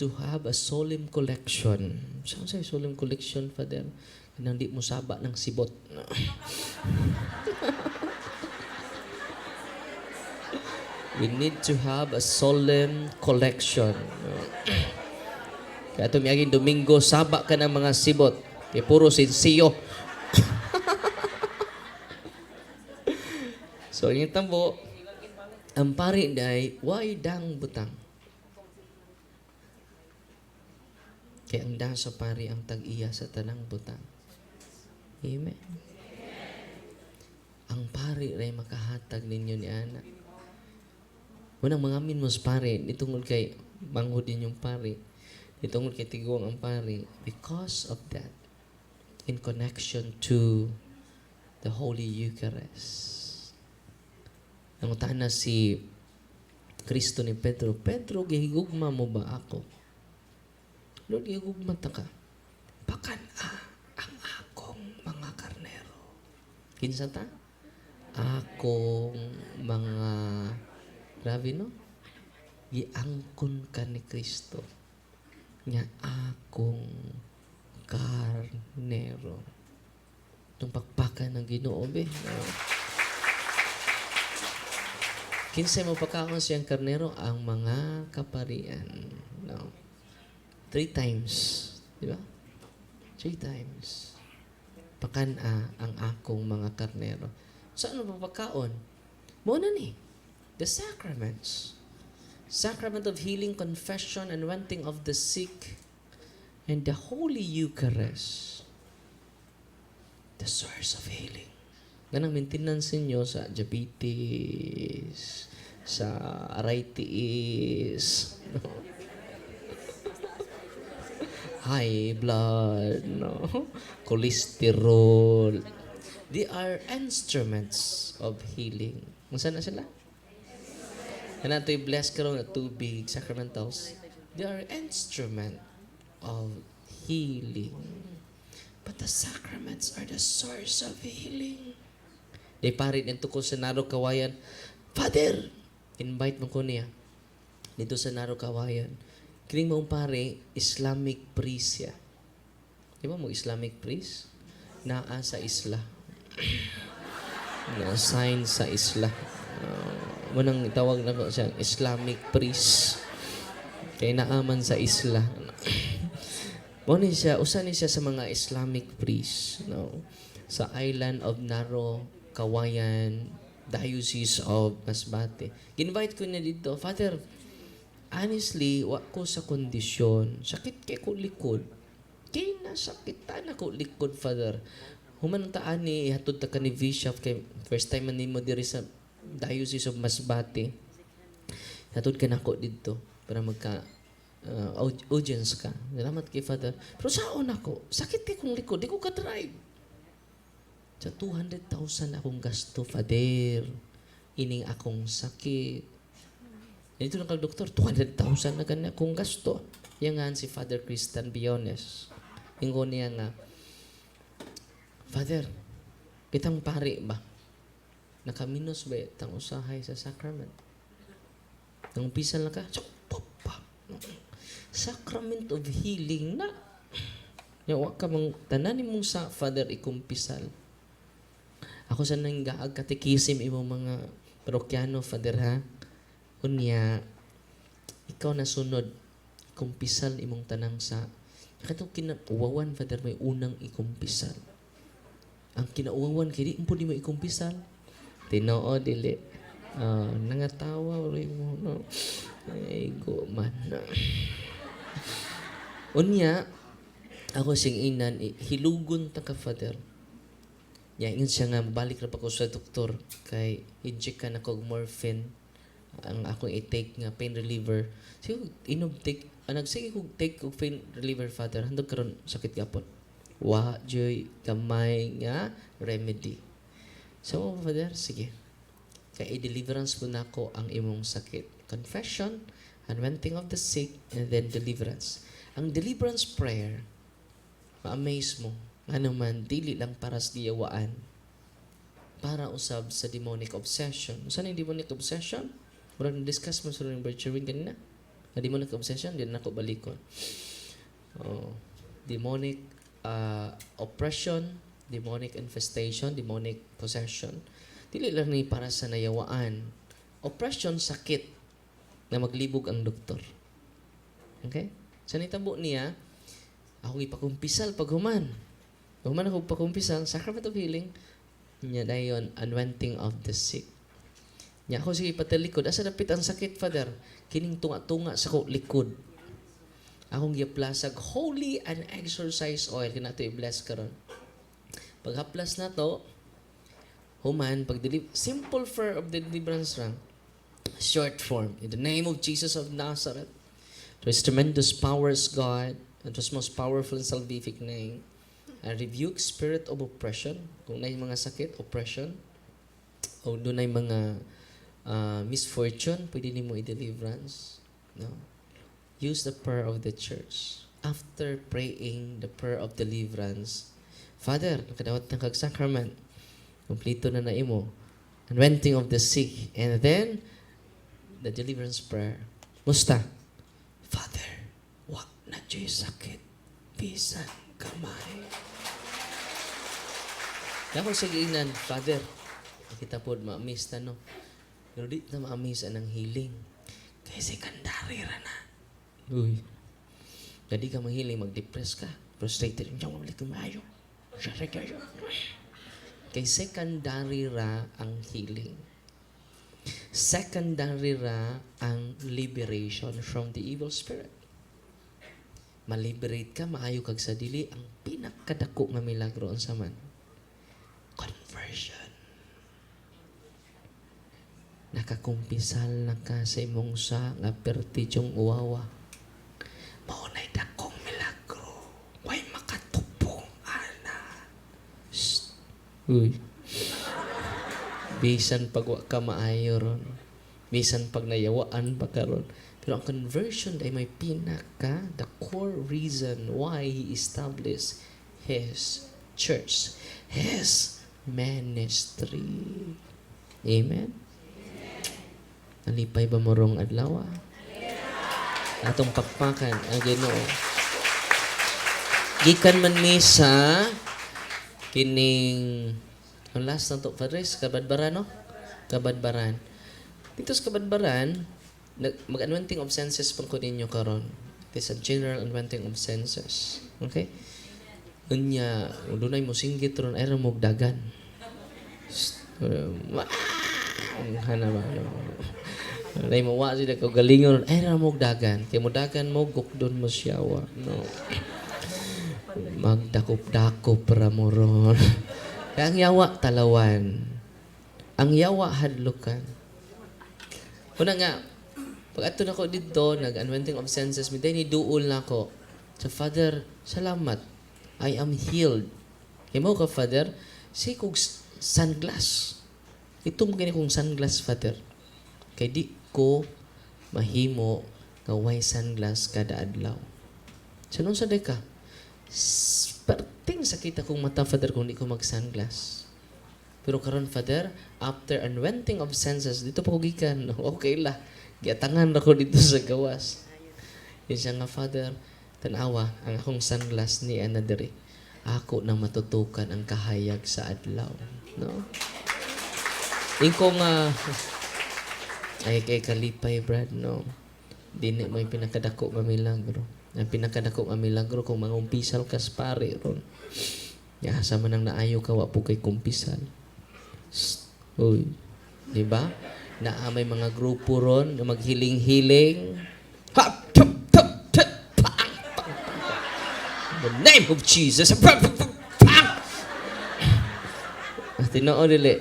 to have a solemn collection. Saan sa'yo solemn collection, Father? Nang di mo saba ng sibot. We need to have a solemn collection. Kaya tumiyagin Domingo, saba ka ng mga sibot. Kaya puro sinsiyo. So, yung tambo, ang pari day, why dang butang? Kaya ang dang sa pari ang tag-iya sa tanang butang. Amen. Ang pari ray makahatag ninyo ni Ana. Unang mga minmos pari, itungod kay manghod din yung pari. Itungod kay tiguang ang pari. Because of that, in connection to the Holy Eucharist. Nangutahan na si Kristo ni Pedro, Pedro, gihigugma mo ba ako? Lord, gihigugma ta ka. Bakan ang akong mga karnero. Kinsa ta? Akong mga, grabe no? Giangkon ka ni Kristo. Nga akong karnero. Itong pakpakan ng Ginoo, be. Kinsay mo pagkaon siyang karnero? Ang mga kaparian. No. 3 times. Di ba? 3 times. Pakana ang akong mga karnero. Saan mo pagkaon? Muna ni. The sacraments. Sacrament of healing, confession, and anointing of the sick, and the Holy Eucharist. The source of healing. Ganang maintenance ninyo sa diabetes, sa arthritis, no? High blood, no? Cholesterol. They are instruments of healing. Masa na sila? Kana ito'y blessed karon na tubig, sacramentals. They are instrument of healing. But the sacraments are the source of healing. Di parit nito ko sa Naro Kawayan, Father, invite mo ko niya dito sa Naro Kawayan. Kining mong pare, Islamic priest siya. Di ba mo Islamic priest? Naa sa isla. Na-assign sa isla. Munang itawag na ko siya, Islamic priest. Kaya naaman sa isla. Muna siya, usa ni siya sa mga Islamic priest. No? Sa island of Naro Kawayan, Diocese of Masbate. Invite ko niya dito, Father, honestly, wa ko sa kondisyon. Sakit kay ko likod. Kaya nasakitan ako likod, Father. Humantaan ni, hatod ta ka ni Bishop, kay first time man mo diri sa Diocese of Masbate. Hatod ka na ako dito para magka audience ka. Salamat kay Father. Pero saon ako, sakit kay kong likod, di ko ka-drive. Sa 200,000 akong gasto, Father. Ining akong sakit. Dito lang kag doktor, 200,000 na ganyan akong gasto. Yan nga si Father Christian Biones. Ingo niya nga, Father, kitang pari ba? Nakaminos ba itang usahay sa sacrament? Nang umpisa na ka, sacrament of healing na. Yawa ka mang tanan mong sa Father ikumpisal. Ako sa nang gaag katikisim imong mga parokyano, Father, ha? Unya, ikaw na sunod, kumpisal imong tanang sa, katong kinauwawan, Father, may unang ikumpisal. Ang kinauwawan, kaya di mo ikumpisal. Tinoo, dili. Nangatawa, ulit mo, no? Ay, go man. Unya, ako sing inan, hilugon ta ka, Father. Yain siya nga, balik na pa ko sa doktor kay inject ka na kog morphine ang akong i-take nga pain reliever. Sige, take, nagsige kog take kog pain reliever, Father. Handog karon sakit gapon. Wa, joy, kamay nga remedy. So, Father, sige. Kaya i-deliverance po na ko ang imong sakit. Confession, anointing of the sick, and then deliverance. Ang deliverance prayer, ma-amaze mo. Ano man, dili lang para sa diyawaan. Para usab sa demonic obsession. Saan yung demonic obsession? Murag na-discuss mo sa ring virtuing kanina. Na demonic obsession, di na ako balikon. Oh, demonic oppression, demonic infestation, demonic possession. Dili lang ni para sa nayawaan. Oppression, sakit na maglibog ang doktor. Okay? Sa nitabo niya, ako ipakumpisal pag human. Pag human ako pakumpisal, sacrament of healing, niya dayon, anointing of the sick. Niya ako sige patalikod. Asa dapit ang sakit, Father? Kining tunga-tunga sa ko likod. Akong giplasag holy and exorcise oil. Kinato i-bless karon. Paghaplas na to, human, simple prayer of the deliverance lang. Short form. In the name of Jesus of Nazareth, to His tremendous powers, God, and to His most powerful and salvific name, I rebuke spirit of oppression. Kung na mga sakit, oppression. O doon na mga misfortune, pwede ni mo i-deliverance. No? Use the prayer of the church. After praying the prayer of deliverance, Father, nakadawat ng kag-sacrament, kompleto na na imo, anointing of the sick, and then, the deliverance prayer. Musta? Father, wag na dyan sakit, bisan kamay. Dako sa giingnan, Father, kita po ma-miss na no. Pero di na ma-miss anang healing. Kaya secondary ra na. Uy. Jadi ka mahiling, mag-depress ka. Frustrated. Diyan mo balik maayo. Kaya secondary ra ang healing. Secondary ra ang liberation from the evil spirit. Maliberate ka, maayo kag sa dili, ang pinakadako nga milagro sa man. Conversion. Nakakumpisal na ka sa imong sa nga pertidyong uwawa. Maunay dakong milagro. Way makatupong, ana. Shh. Uy. Bisan pag wa ka maayo ron. Bisan pag nayawaan pa karon. Pero ang conversion ay may pinaka, the core reason why He established His church, His ministry. Amen? Nalipay ba mo rong adlaw? Atong pakpakan ang Ginoo. Gikan man mi sa kining ang last na to, Padres, Kabadbaran, no? Kabadbaran. Dito sa Kabadbaran, mag-anointing of senses pang ko ninyo karon. It is a general anointing of senses. Okay? Unya, dunay mo singgit ron, ay ramog dagan. Hanama. Nay mo wa sila ko galingon, ay ramog dagan. Kay mo dagan mo, gukdon mo siyawa. No. Magdakop-dakop ra mo ron. Kaya ang yawa, talawan. Ang yawa, hadlukan. Una nga, pag ato na ko dito, nag-anointing of senses, miday ni duol na ko. So, Father, salamat. I am healed. Kaya mo ka, Father, say kong sunglass. Ito mo gani kong sunglass, Father. Kaya di ko mahimo kaway sunglass kada adlaw. So, nung saday ka, parting sakit akong mata, Father, kung di ko mag-sunglass. Pero karon, Father, after anointing of senses, dito pa ko gikan. Okay lah. Giatangan ako dito sa gawas. Yan siya nga, Father, tanawa, ang akong sunglass ni anadiri. Ako na matutukan ang kahayag sa adlaw. No? Ingko nga, ay kay kalipay, Brad, no? Dini mo yung pinakadako nga milagro. Ang pinakadako nga milagro, kung mangumpisal ka sa pare, ron. Yasa man ang naayo ka, wapo kay kumpisal. Uy, di ba? Na may mga grupo ron na maghiling-hiling. Hop, tup, tup, tup, pang, pang, in the name of Jesus. Tinoo dili.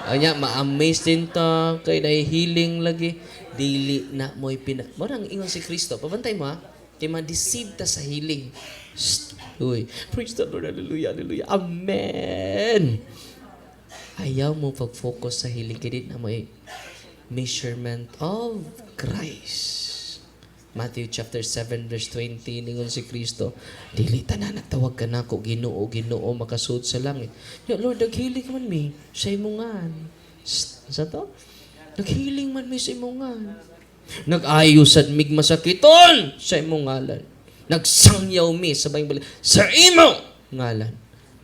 Anya, ma-amaze din ta. Kay nahihiling lagi. Dili na mo'y Marang ingon si Kristo. Pabantay mo ha. Kay ma-deceive ta sa healing. Uy, praise the Lord. Hallelujah, hallelujah. Amen. Ayaw mo pag-focus sa healing. Kaya na may measurement of Christ. Matthew chapter 7 verse 20, ningon si Kristo, dili tanan nagtawag ka na ko, Ginoo, Ginoo, makasuot sa langit. Ya, Lord, naghiling man mi sa imungan. Sa to? Naghiling man mi sa imungan. Nag-ayusan mig masakiton sa imong ngalan. Nagsangyaw mi sa balik sa imo ngalan.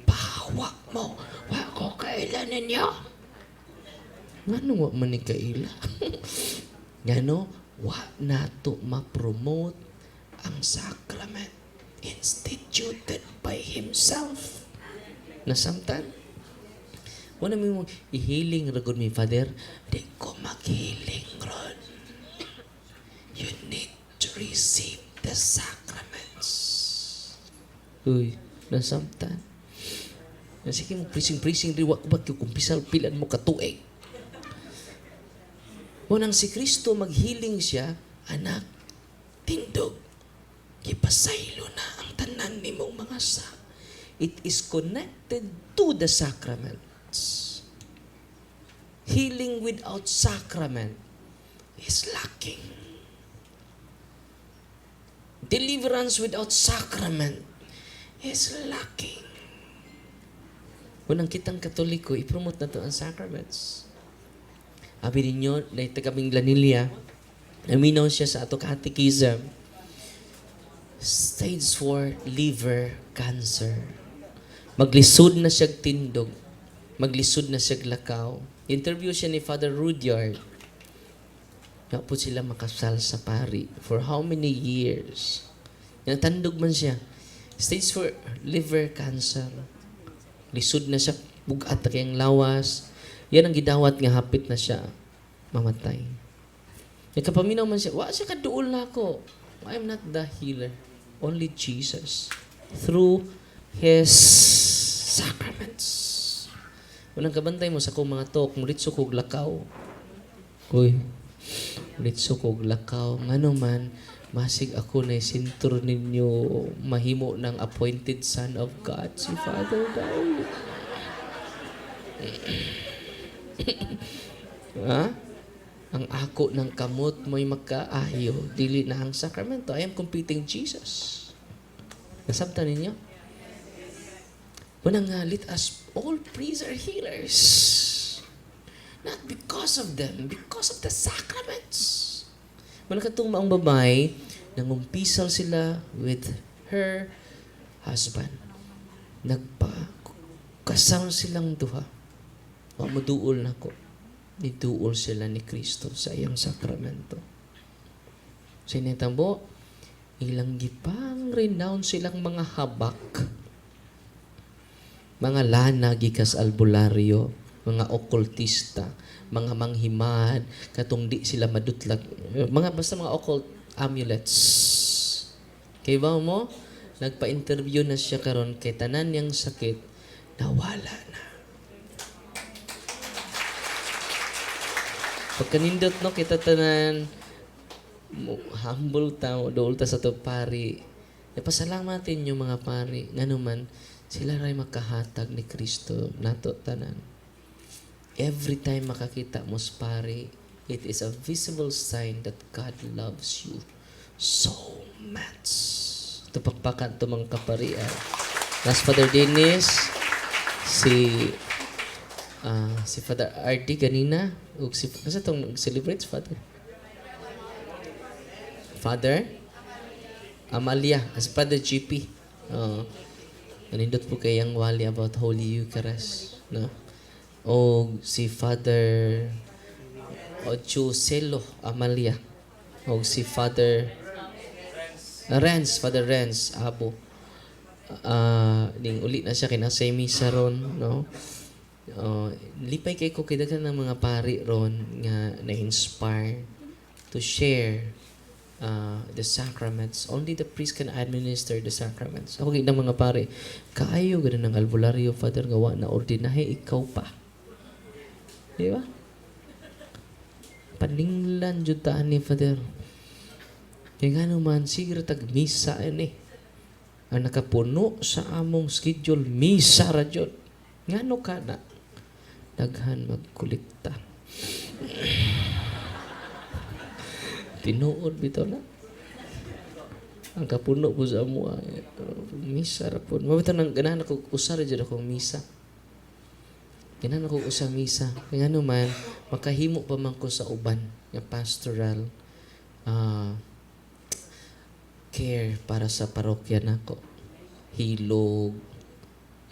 Pahawa mo. Wa ko kailan ninyo. Ngano wa man ni kaila? Ngano wa nato ma-promote ang sacrament instituted by Himself. Nasamtan? Wala mo ihiling ragod mi, Father. Di ko maghiling ron. You need to receive the sacraments. Uy, nasamtan. Sige mo, prising-prising riwa ko ba't yung kumpisal pilan mo katuig. Unang si Kristo maghiling siya, anak, tindog, ipasaylo na ang tanan ni mong mga sa. It is connected to the sacraments. Healing without sacrament is lacking. Deliverance without sacrament is lacking. Unang kitang Katoliko, ipromote na to ang sacraments. Abi ninyo, na kaming Lanilla, naminaw siya sa ato catechism, stage 4 liver cancer. Maglisod na siya tindog. Maglisod na siya lakaw. Interview siya ni Father Rudyard. Nga po sila makasal sa pari. For how many years? Natandog man siya. Stage 4 liver cancer. Lisod na siya. Bugat na kayang lawas. Yan ang gidawat nga hapit na siya mamatay. Nagkapaminaw man siya, wa siya kaduol na ako. I am not the healer. Only Jesus. Through His sacraments. Unang kabantay mo sa kong mga tok, muritso kog lakaw. Uy, muritso kog lakaw. Ngano man, masig ako na sintur ninyo mahimo ng appointed Son of God, si Father David. Ha? Ang ako ng kamot mo'y magkaayo, dili na ang sakramento. I am competing Jesus. Nasabtan ninyo? Unang nga, let us all priests are healers. Not because of them, because of the sacraments. Manakatong maong babae, nangumpisal sila with her husband. Nagpa-kasal silang duha. Mamuduol na ko. Niduol sila ni Kristo sa iyang sakramento. Sinetabo, ilang gipang renounce silang mga habak. Mga lana gikas albularyo, mga okultista, mga manghimad, katong di sila madutlag, basta mga occult amulets. Kay ba mo, nagpa-interview na siya karon kay tanan niyang sakit, nawala na. Pagkanindot no, kita tanan, humble ta, dool ta sa to pari. Napasalamatin yung mga pari, nga naman, sila ray makahatag ni Kristo nato tanan. Every time makakita mo sa pari, it is a visible sign that God loves you so much. Ito pakpakan ito mga kaparian. Last Father Dennis, si Father RD ganina, ug si asa tong celebrate Father? Father Amalia, as Father GP. Nanindot po kayang wali about Holy Eucharist, no? O si Father Ochuselo Amalia. O si Father Father Renz Abo. Ning uli na siya kinasay misa ron, no? Lipay kay ko kidagan ng mga pari ron nga na-inspire to share the sacraments. Only the priest can administer the sacraments. Ako ng mga pare, kaayo ganun ng albularyo, Father, gawa na ordinahe, ikaw pa. Di ba? Paninglan jutaan ni Father. Kaya nga naman, siguro tag-misa yan ang nakapuno sa among schedule, misa ra jud. Ngano ka na? Daghan magkulikta. Tinuod bitaw na. Ang kapuno po sa amo misa ra po. Mabitaw nang ganahan ako usar jud akong misa. Ganahan ako usa misa. Kaya naman makahimo pa man ko sa uban nga pastoral ah, care para sa parokya nako. Hilog,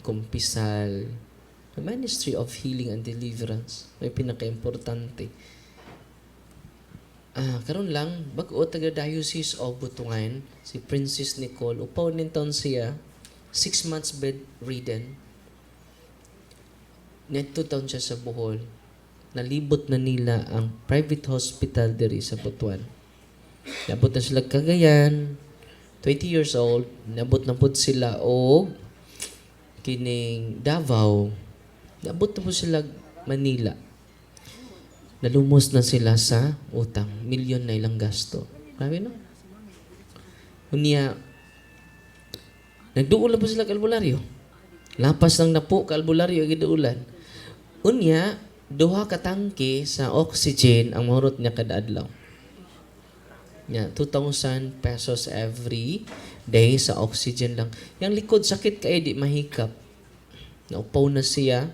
kumpisal, the ministry of healing and deliverance. May pinaka-importante. Karon lang, bago taga-diocese of Butungan, si Princess Nicole, upaw ninton siya, 6 months bedridden. Neto taon siya sa Bohol. Nalibot na nila ang private hospital diri sa Butuan. Nabot na sila Cagayan, 20 years old, nabot na po sila o kining Davao. Nabot na po sila Manila. Nalumos na sila sa utang. Milyon na ilang gasto. Grabe no? Unya, nagduulan po sila kalbularyo. Lapas lang na po kalbularyo giduulan. Unya, duha ka tangke sa oxygen ang mahurot niya kada adlaw. Yeah, 2,000 pesos every day sa oxygen lang. Yang likod sakit kay di mahikap. Naupaw na siya.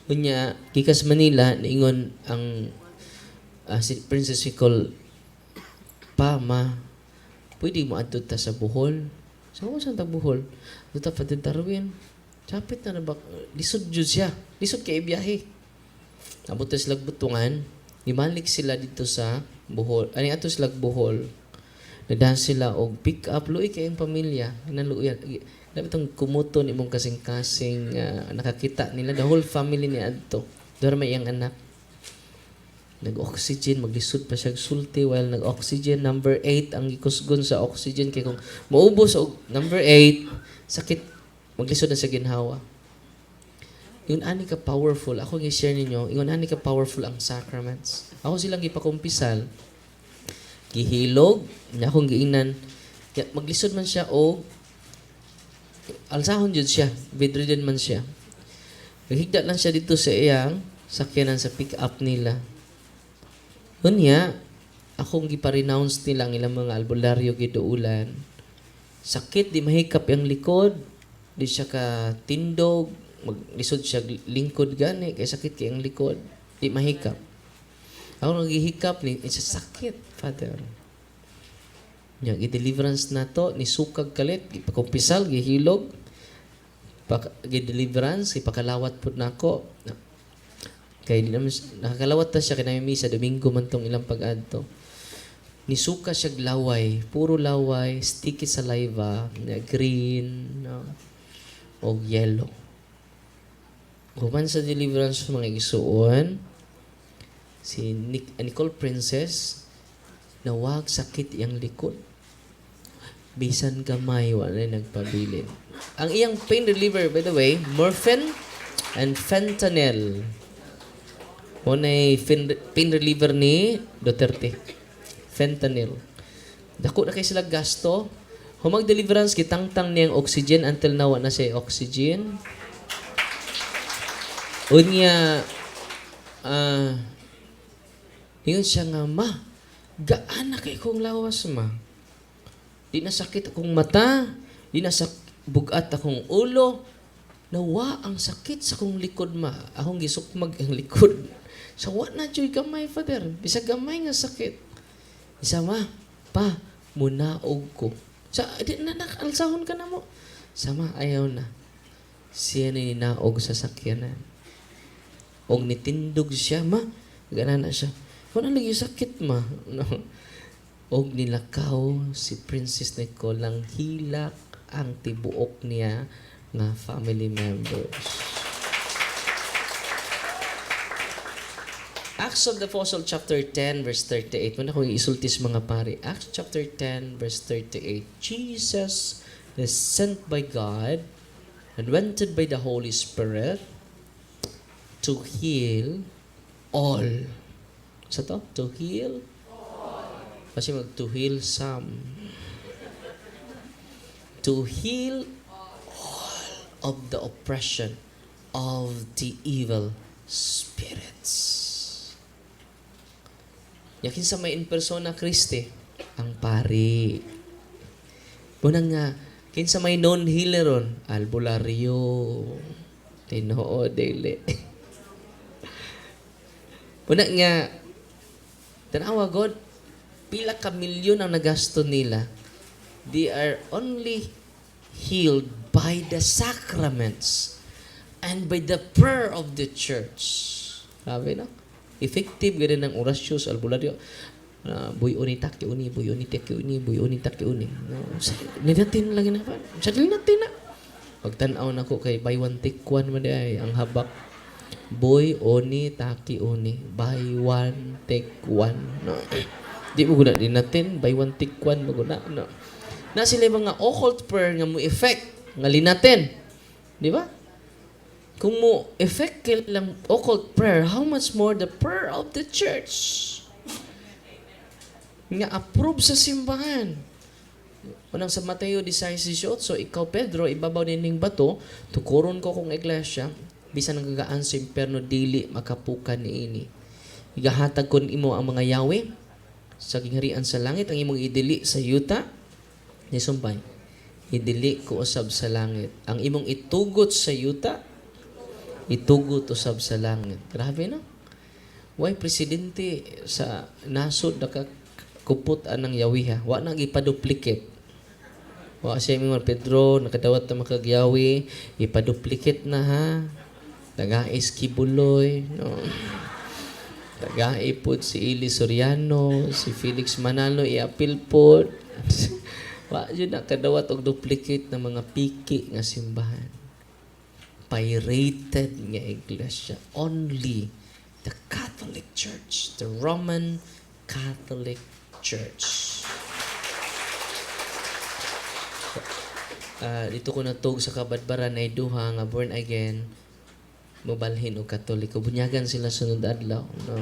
Unya, gikas Manila, niingon ang si Princess Nicole, pa, ma, pwede mo adto ta sa Bohol. Sa mo saan ta Bohol? Adto ta pa din Darwin. Chapit na ba? Lisod jud siya. Lisod kay biyahe. Abot na sila Butungan. Nimalik sila dito sa Bohol. Ani ato sila Bohol. Nagdahan sila og pick up. Luoy kayong pamilya. Naluoy. Dapat itong kumuto ni mong kasing-kasing nakakita nila. The whole family ni adto. Doon may iyang anak. Nag-oxygen. Maglisod pa siya sulti while nag-oxygen. Number 8 ang ikusgon sa oxygen. Kaya kung maubos og number 8, sakit. Maglisod na sa ginhawa. Yun ani ka powerful. Ako i-share ninyo. Yun ani ka powerful ang sacraments. Ako silang ipakumpisal. Gihilog. Niya akong giinan. Maglisod man siya o alsahon jud siya. Bedridden man siya. Naghigda lang siya dito sa iyang sakyanan sa pick up nila. Unya, akong gipa-renounce nila ang ilang mga albularyo giduulan. Sakit, di mahikap yung likod. Di siya ka tindog. Maglisod siya lingkod gani. Kaya sakit kayang likod. Di mahikap. Ako naghihikap ni isa sakit, Father. Yang i-deliverance na to, ni sukag kalit, ipakumpisal, gihilog, i-deliverance, ipakalawat po na ako. Kaya nakakalawat na siya, kinami misa, Domingo man tong ilang pag-adto. Nisuka siya laway, puro laway, sticky saliva, green, no, o yellow. Human sa deliverance mga isuon, si Nicole Princess, nawag sakit iyang likod. Bisan gamay, wala nagpabilin. Ang iyang pain reliever, by the way, morphine and fentanyl. Muna pain reliever ni Duterte. Fentanyl. Dako na kayo sila gasto. Humag deliverance, kitangtang niyang oxygen until nawa na siya oxygen. Unya, yun siya nga, ma, gaan na kay kong lawas, ma. Di na sakit akong mata, di na bugat akong ulo. Nawa ang sakit sa kong likod, ma. Akong gisukmag ang likod. So, what na dyo'y gamay, Father? Bisa gamay nga sakit. Isa, ma, pa, munaog ko. Sa, di na nakalsahon ka na mo. Sama, ayaw na. Siya na ninaog sa sakyanan. Og nitindog siya, ma. Gana na siya. Wala lagi sakit, ma. No. Og nilakaw si Princess Nicole lang hilak ang tibuok niya nga family members. Acts of the Apostle chapter 10 verse 38. Muna ko isultis mga pare. Acts chapter 10 verse 38. Jesus is sent by God, anointed by the Holy Spirit to heal all. Sa to? To heal? Kasi to heal some. To heal all of the oppression of the evil spirits. Yakin sa may in persona Christi, ang pari. Munang nga, kinsa may non-healeron, albularyo, tinoo, dele. Muna nga, tanawa God, pila ka milyon ang nagasto nila. They are only healed by the sacraments and by the prayer of the church. Sabi na? Effective ganun ng orasyon sa albularyo. Buyo ni taki uni, buyo ni taki uni, buyo ni taki uni. Nidatin lang na pa. Sadali natin na. Pagtanaw na ko kay buy one take one man ay ang habak. Boy oni taki uni, buy one take one. No. Di mo guna din natin buy one take one maguna. No. Na sila mga occult prayer nga mo effect nga linatin. Di ba? Kung mo effect lang occult prayer, how much more the prayer of the church? Nga approve sa simbahan. Unang sa Mateo 16:18, so ikaw Pedro, ibabaw nining bato, tukuron ko kung iglesia, bisan nagagaan sa imperno dili makapukan niini. Igahatag kon imo ang mga yawi sa gingharian sa langit, ang imong idili sa yuta ni sumpay. Idili ko usab sa langit. Ang imong itugot sa yuta, itugot usab sa langit. Grabe no? Why presidente sa nasod nakakupot anang yawiha? Wa na ipaduplicate. Wa siya mga Pedro, nakadawat na makagyawi, ipaduplicate na ha. Tagais kibuloy, no? Tagaipod si Ili Soriano, si Felix Manalo, iapil po. Wa yun nakadawat og duplicate ng mga piki nga simbahan. Pirated nga iglesia. Only the Catholic Church, the Roman Catholic Church. Dito ko natug sa kabadbaran ay duha nga born again, mobalhin og Katoliko. Bunyagan sila sunod adlaw. No?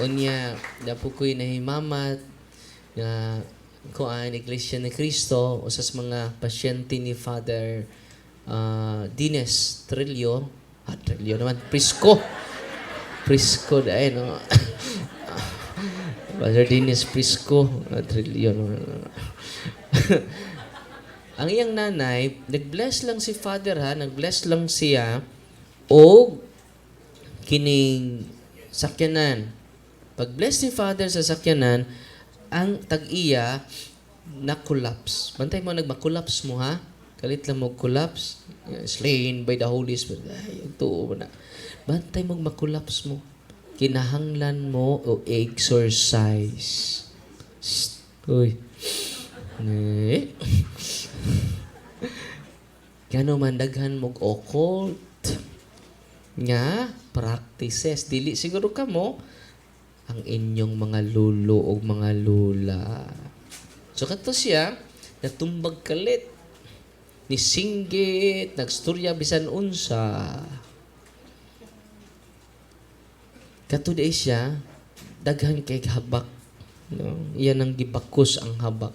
Unya, dapo ko'y nahimamat na kuan Iglesia ni Cristo usas mga pasyente ni Father Dines Trillo. Trillo naman. Prisco dahil, no? Father Dines Prisco. Trillo naman. Ang iyang nanay, nag-bless lang si Father ha, nag-bless lang siya o kining sakyanan. Pag-bless ni Father sa sakyanan, ang tag-iya na-collapse. Bantay mo, nagma-collapse mo ha? Kalit lang mo collapse. Slain by the Holy Spirit. Ay, ito na. Bantay mo, ma-collapse mo. Kinahanglan mo o exercise. Uy. Gano man daghan mog occult nga practices dili siguro kamo ang inyong mga lulo o mga lula. So kadto siya natumbag kalit ni singgit nagstorya bisan unsa. Kadto day siya daghan kay habak, no? Iyan ang gibakos ang habak.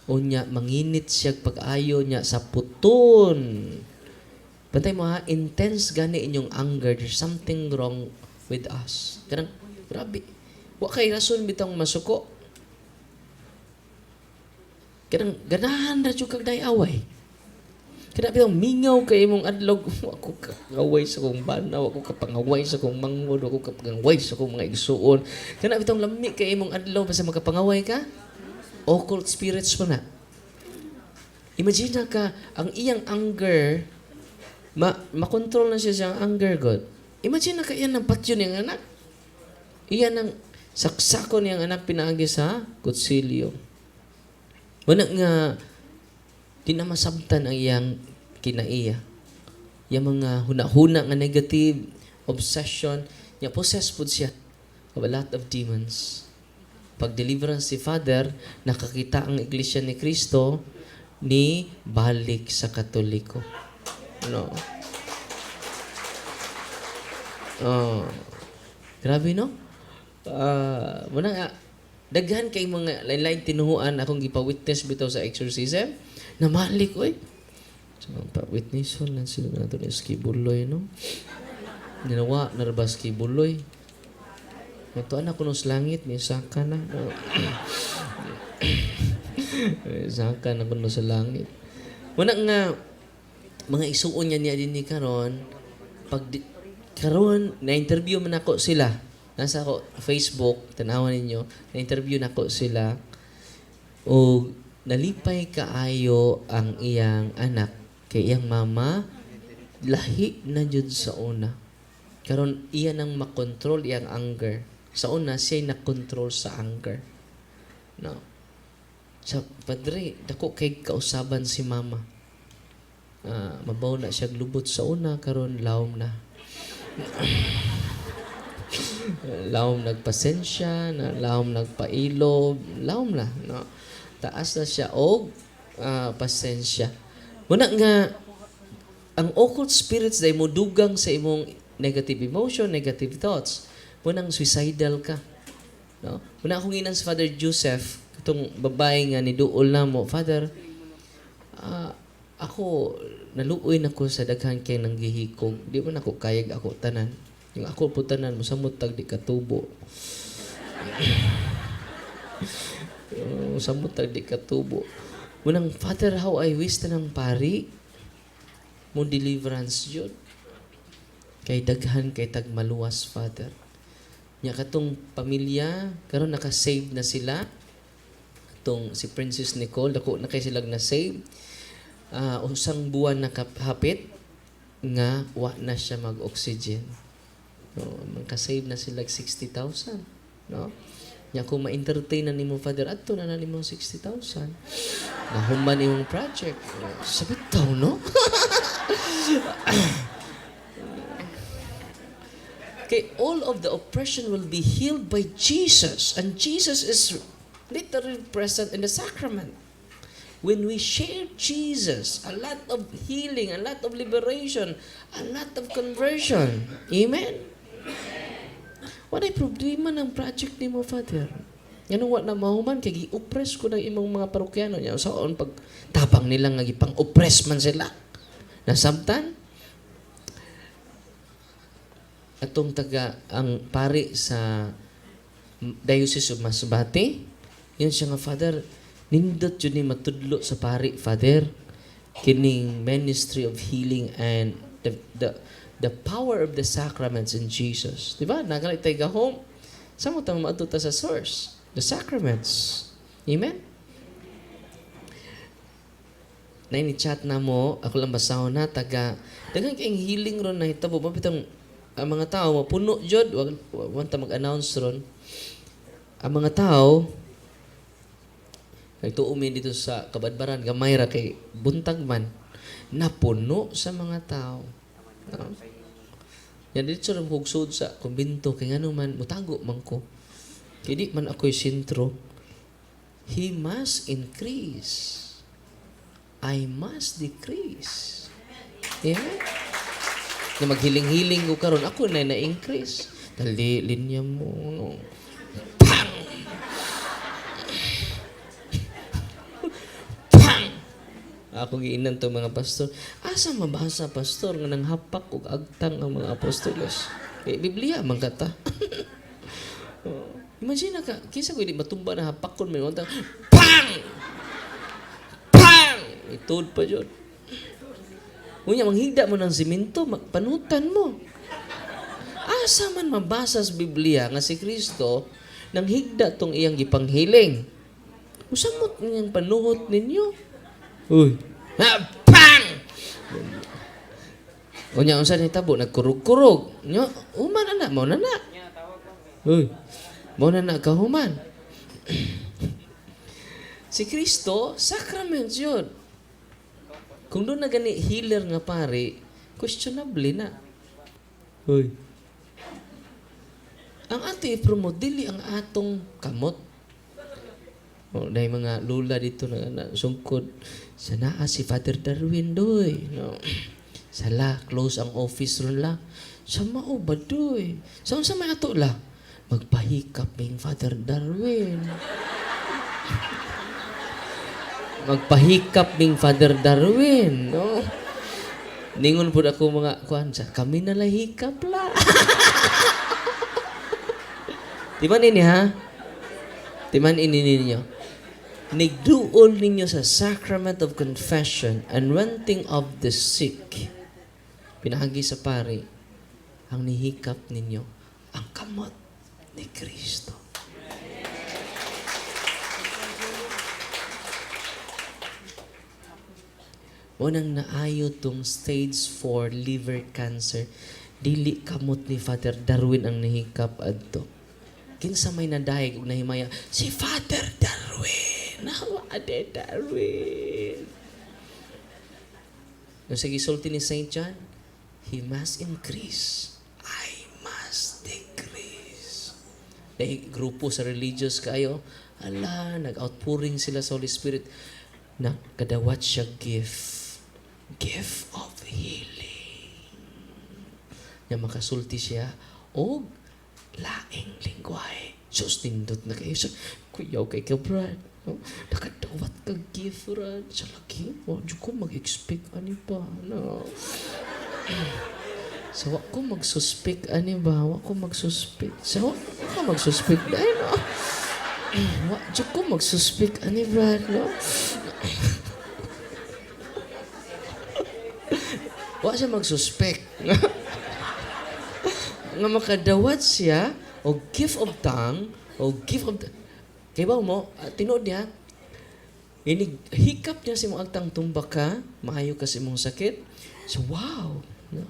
Unya, manginit siya pag-ayo niya sa puton. Bantay mo ha, intense gani inyong anger. There's something wrong with us. Ganang, grabe. Wa kay rason bitang masuko. Ganang, ganahan na siya kag away. Kaya bitang mingaw kay imong adlog. Ako kagaway sa kong banaw. Ako kapangaway sa kong mangod. Ako kapangaway sa kong mga igsuon. Kaya bitang lami kay imong adlog basta magkapangaway ka. Occult spirits mo na. Imagine na ka, ang iyang anger, makontrol na siya siyang anger, God. Imagine na ka, iyan ang patyo niyang anak. Iyan ang saksako niyang anak pinaagi sa kutsilyo. Wala nga, di na masabtan ang iyang kinaiya. Yung mga huna-huna nga negative, obsession, niya possessed po siya of a lot of demons. Pag-deliverance si Father, nakakita ang Iglesia ni Cristo ni balik sa Katoliko. No? Grabe, no? Muna nga, daghan kay mga lain-lain tinuhuan akong gipawitness bitaw sa exorcism. Namalik, oy. So, pa-witness lang sila nato ni Skibuloy, no? Ninawa, narabas Skibuloy. Natuan ako nung langit, may saka na. May saka na ko sa langit. Muna nga, mga isuon niya din ni karon pag karon na-interview man ako sila, Nasa ako Facebook, tanawan ninyo, na-interview na ko sila, o nalipay kaayo ang iyang anak kay iyang mama, lahi na jud sa una. Karon iya nang makontrol iyang anger. Sa una, siya na-control sa anger. No. Sa padre, dako kay kausaban si mama. Mabaw na siya lubot sa una, karon lawom na. Lawom nagpasensya, lawom nagpailob, lawom na. No? Taas na siya og pasensya. Muna nga, ang occult spirits dahil mo dugang sa imong negative emotion, negative thoughts, munang suicidal ka. No? Muna akong inan sa Father Joseph, itong babae nga ni Duol na mo, Father, ako, naluoy na ko sa daghan kay nang gihikog. Di mo na ako kayag ako tanan. Yung ako po tanan, musamot tag di katubo. Musamot tag di katubo. Munang, Father, how I wish tanang pari, mo deliverance yun. Kay daghan, kay tagmaluwas, Father. Nya katong pamilya, karon naka-save na sila. Katong si Princess Nicole, dako na kay silang na-save. Usang buwan nakahapit nga wa na siya mag-oxygen. No, magka-save na sila 60,000. No? Nya kung ma-entertain na nimo, Father, adto na nimo 60,000. Nahuman imong project. Sabit daw, no? Okay, all of the oppression will be healed by Jesus. And Jesus is literally present in the sacrament. When we share Jesus, a lot of healing, a lot of liberation, a lot of conversion. Amen? What ay problema ng project ni mo, Father? Yan what na mahuman, kaya gi-oppress ko ng imong mga parokyano niya. So, pag tapang nilang nga ipang-oppress man sila. Nasabtan, atong ang pari sa Diocese of Masbate, yun siya nga, Father, nindot yun ni matudlo sa pari, Father, kining ministry of healing and the power of the sacraments in Jesus. Diba? Nagalit tayo home. Saan mo tayo maatuta sa source? The sacraments. Amen? Naini-chat na mo, ako lang basahon na, dagang kayong healing ron na hitabo, mapitang ang mga tao, mapuno jud, wag ta mag-announce ron. Ang mga tao, nagtuumin dito sa Kabadbaran, gamay ra kay buntag man, napuno sa mga tao. No? Yan dito sa hugsod sa kumbinto, kay nga man, mutago man ko. Kaya di man ako'y sintro. He must increase. I must decrease. Amen? Na maghiling-hiling ko karon ako na-increase. Dali, linya mo. No? Pang! Pang! Ako giinan to mga pastor. Asa mabasa, pastor, nga nang hapak o agtang ang mga apostolos? Biblia, man kata. Imagine ka, kisa ko hindi matumba na hapakon, may mga pang! Pang! Itod pa yun. Unya, manghigda mo ng simento, panutan mo. Asa man mabasa sa Biblia nga si Kristo nang higda tong iyang gipanghiling. Usamot niyang panuhot ninyo. Uy. Pang! Unya, unsa ni tabo? Nagkurog-kurog. Nyo, uman na, mo na na. Uy. Mo na na kahuman. Si Kristo, sacraments yun. Kung doon na gani healer nga pare, questionable na. Hoy. Ang ato i-promote, dili ang atong kamot. O, dahil mga lula dito na sungkod. Sana si Father Darwin doy. No. Sala, close ang office ron la. Sa mao ba doy? Sa may ato la? Magpahikap ng Father Darwin. Magpahikap ng Father Darwin, no? Ningon po ako mga kuhan sa, kami na lahikap la. Timan ini ha? Timan ini ninyo. Nigduol ninyo sa sacrament of confession and renting of the sick. Pinahagi sa pari, ang nihikap ninyo, ang kamot. ni Kristo. Unang naayo tong stage 4 liver cancer, dili kamot ni Father Darwin ang nahikap adto. Kinsa may nadayeg ug nahimaya, si Father Darwin. Ade Darwin. Nung sa gisulti ni St. John, he must increase, I must decrease. Dahil grupo sa religious kayo, nag-outpouring sila sa Holy Spirit, na kadawat siya gift of healing. Nga makasulti siya, o laing lingwahe. Sus, nindot na kayo. Kuyaw kay ka, Brad. No? Nakadawat ka gift, Brad. Sa laki, di ko mag-expect ani pa. No? So, wak ko mag-suspect ani ba? Wak ko mag-suspect. So, wak ko mag-suspect dahil, no? Di ko mag-suspect ani, Brad, no? Wa siya mag-suspect. Nga makadawat siya o gift of tongue o gift of... Kaya ba mo, tinood niya, hikap niya si mong agtang tumbak ka, maayo ka si mong sakit. So, wow! No?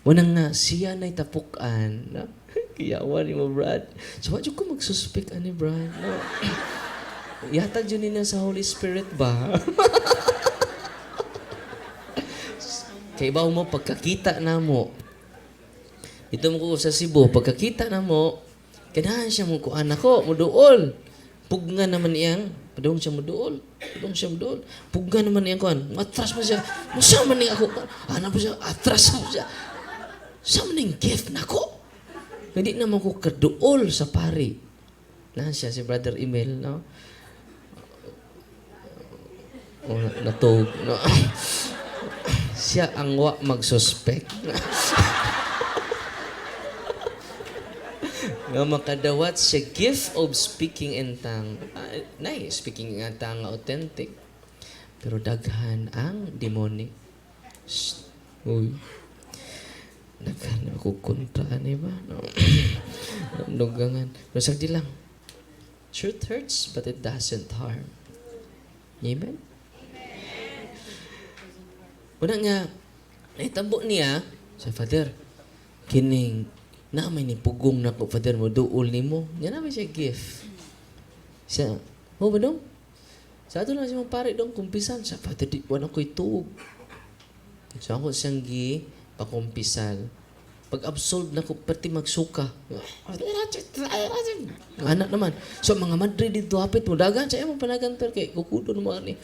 Munang nga, siya na'y tapukan. No? Kiyawan ni mo, Brad. So, wad ko mag-suspect ani, Brad. No? Yatag yun niya sa Holy Spirit ba? Kaya ba mo, pagkakita na mo, ito mo ko sa Cebu, pagkakita na mo, kanahan siya mo kuan ako, muduol. Pugga naman iyang, padung siya muduol. Pugga naman iyang kuan, atras mo siya, masama ni ako. Ano po siya, atras mo siya. Sama ning gift na ko. Hindi naman ko kaduol sa pari. Nahan siya, si Brother Emil, no? O, natog, no? Siya ang wa mag-suspect. Nga makadawat siya gift of speaking in tongue. Speaking in tongue authentic. Pero daghan ang demonic. Uy. Daghan ako kontraan, ba? No. Dugangan. Pero sagdi lang. Truth hurts, but it doesn't harm. Amen? Una nga, naitabo niya, sa Father, kining, na may nipugong na ko, Father mo, duol ni mo. Yan naman siya gift. Siya, ba dong? Sa ato lang siya mong pare dong, kumpisan. Sa Father, di wala ko'y tuog. So ako siyang pakumpisal. Pag-absolve na ko, pati magsuka. Anak naman. So mga madre dito, hapit mo, dagan siya, mong panagan, pero kay kukudo naman ni.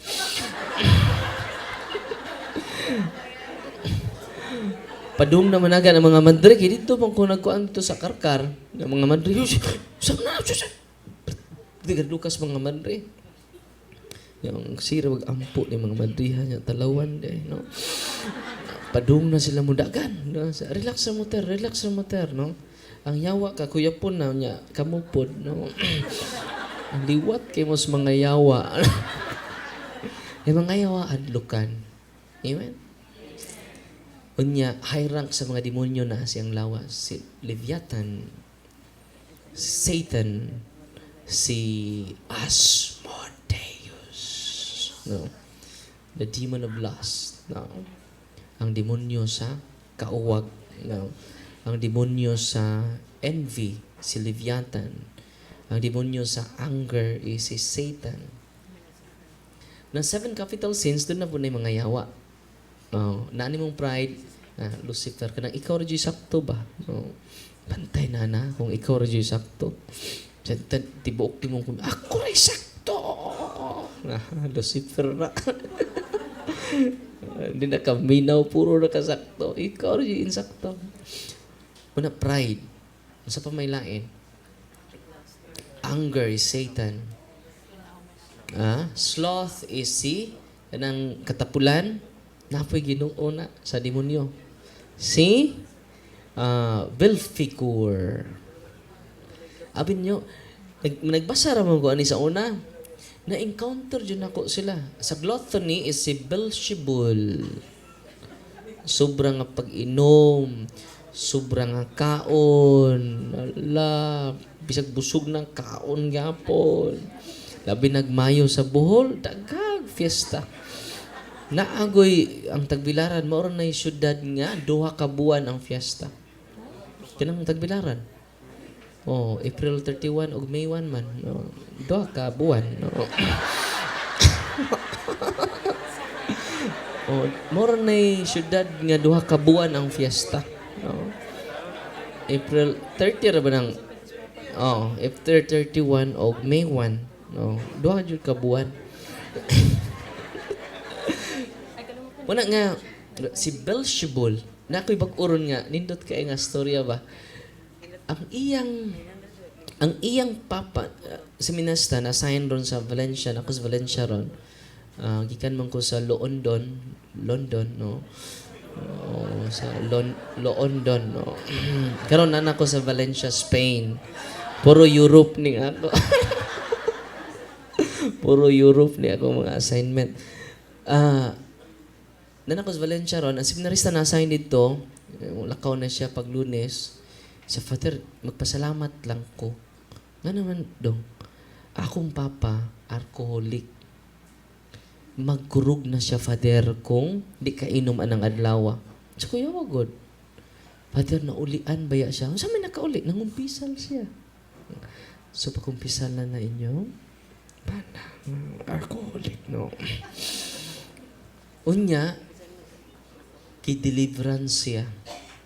Padung naman agad ang mga madre. Kaya dito pang kung nagkuhan dito sa karkar, ng mga madre, saan na? Hindi lukas mga madre. Yung sira wag-ampo ni mga madrihan, yung talawan. No? Padung na sila mudagan. No? Relax na motor. No? Ang yawa ka, kuya po na niya, kamupod. No? Ang liwat kay mos mga yawa. Yung mga yawa, adlukan. Amen? Unya, high rank sa mga demonyo na siyang lawas. Si Leviathan, Satan, si Asmodeus. No? The demon of lust. No? Ang demonyo sa kauwag. No? Ang demonyo sa envy, si Leviathan. Ang demonyo sa anger is si Satan. Ng 7 capital sins, doon na po na yung mga yawa. Nani mong pride, Lucifer, kanang ikaw radyo sakto ba? Pantay na kung ikaw radyo sakto. Tibuok di mong kung, ako rin sakto! Lucifer na. Hindi na kaminaw, puro na kasakto. Ikaw radyo insakto. Una, pride. Sa pamaylain. Anger is Satan. Sloth is si kanang katapulan. Napoy Ginoo na sa demonyo. Si Belphegor. Abin nyo, nagbasa raman ko ani sa una, na-encounter dyan ako sila. Sa gluttony is si Beelzebul. Sobrang pag-inom, Sobrang nga kaon. Ala, bisag busog ng kaon gapon. Labi nagmayo sa Bohol, dagag fiesta. Naagoy ang Tagbilaran, maoron na syudad nga, 2 ka buwan ang fiesta. Kinang Tagbilaran. Oh, April 31 ug May 1 man. No, 2 ka buwan. No. Oh, maoron na syudad nga 2 ka buwan ang fiesta. No. April 30 ra ba nang April 31 o May 1. No, 2 jud ka buwan. Wala nga si Beelzebul, na ako'y bag-uron nga nindot kay nga storya ba. Ang iyang papa si Minasta na sign ron sa Valencia, ako sa Valencia ron. Gikan man ko sa London, no. Sa London, no. Karon na ako sa Valencia, Spain. Puro Europe ni ako. Puro Europe ni ako mga assignment. Nanakos Valencia ron, ang seminarista na assign dito, lakaw na siya pag Lunes. Sa Father, magpasalamat lang ko. Nga naman dong, akong papa, alcoholic. Magkurog na siya, Father, kung di kainom anang adlaw. So, kuya wagod. Father, naulian baya siya. Saan may nakauli? Nangumpisal siya. So, pagkumpisal na inyo, alcoholic, no? Unya, ki-deliverance siya.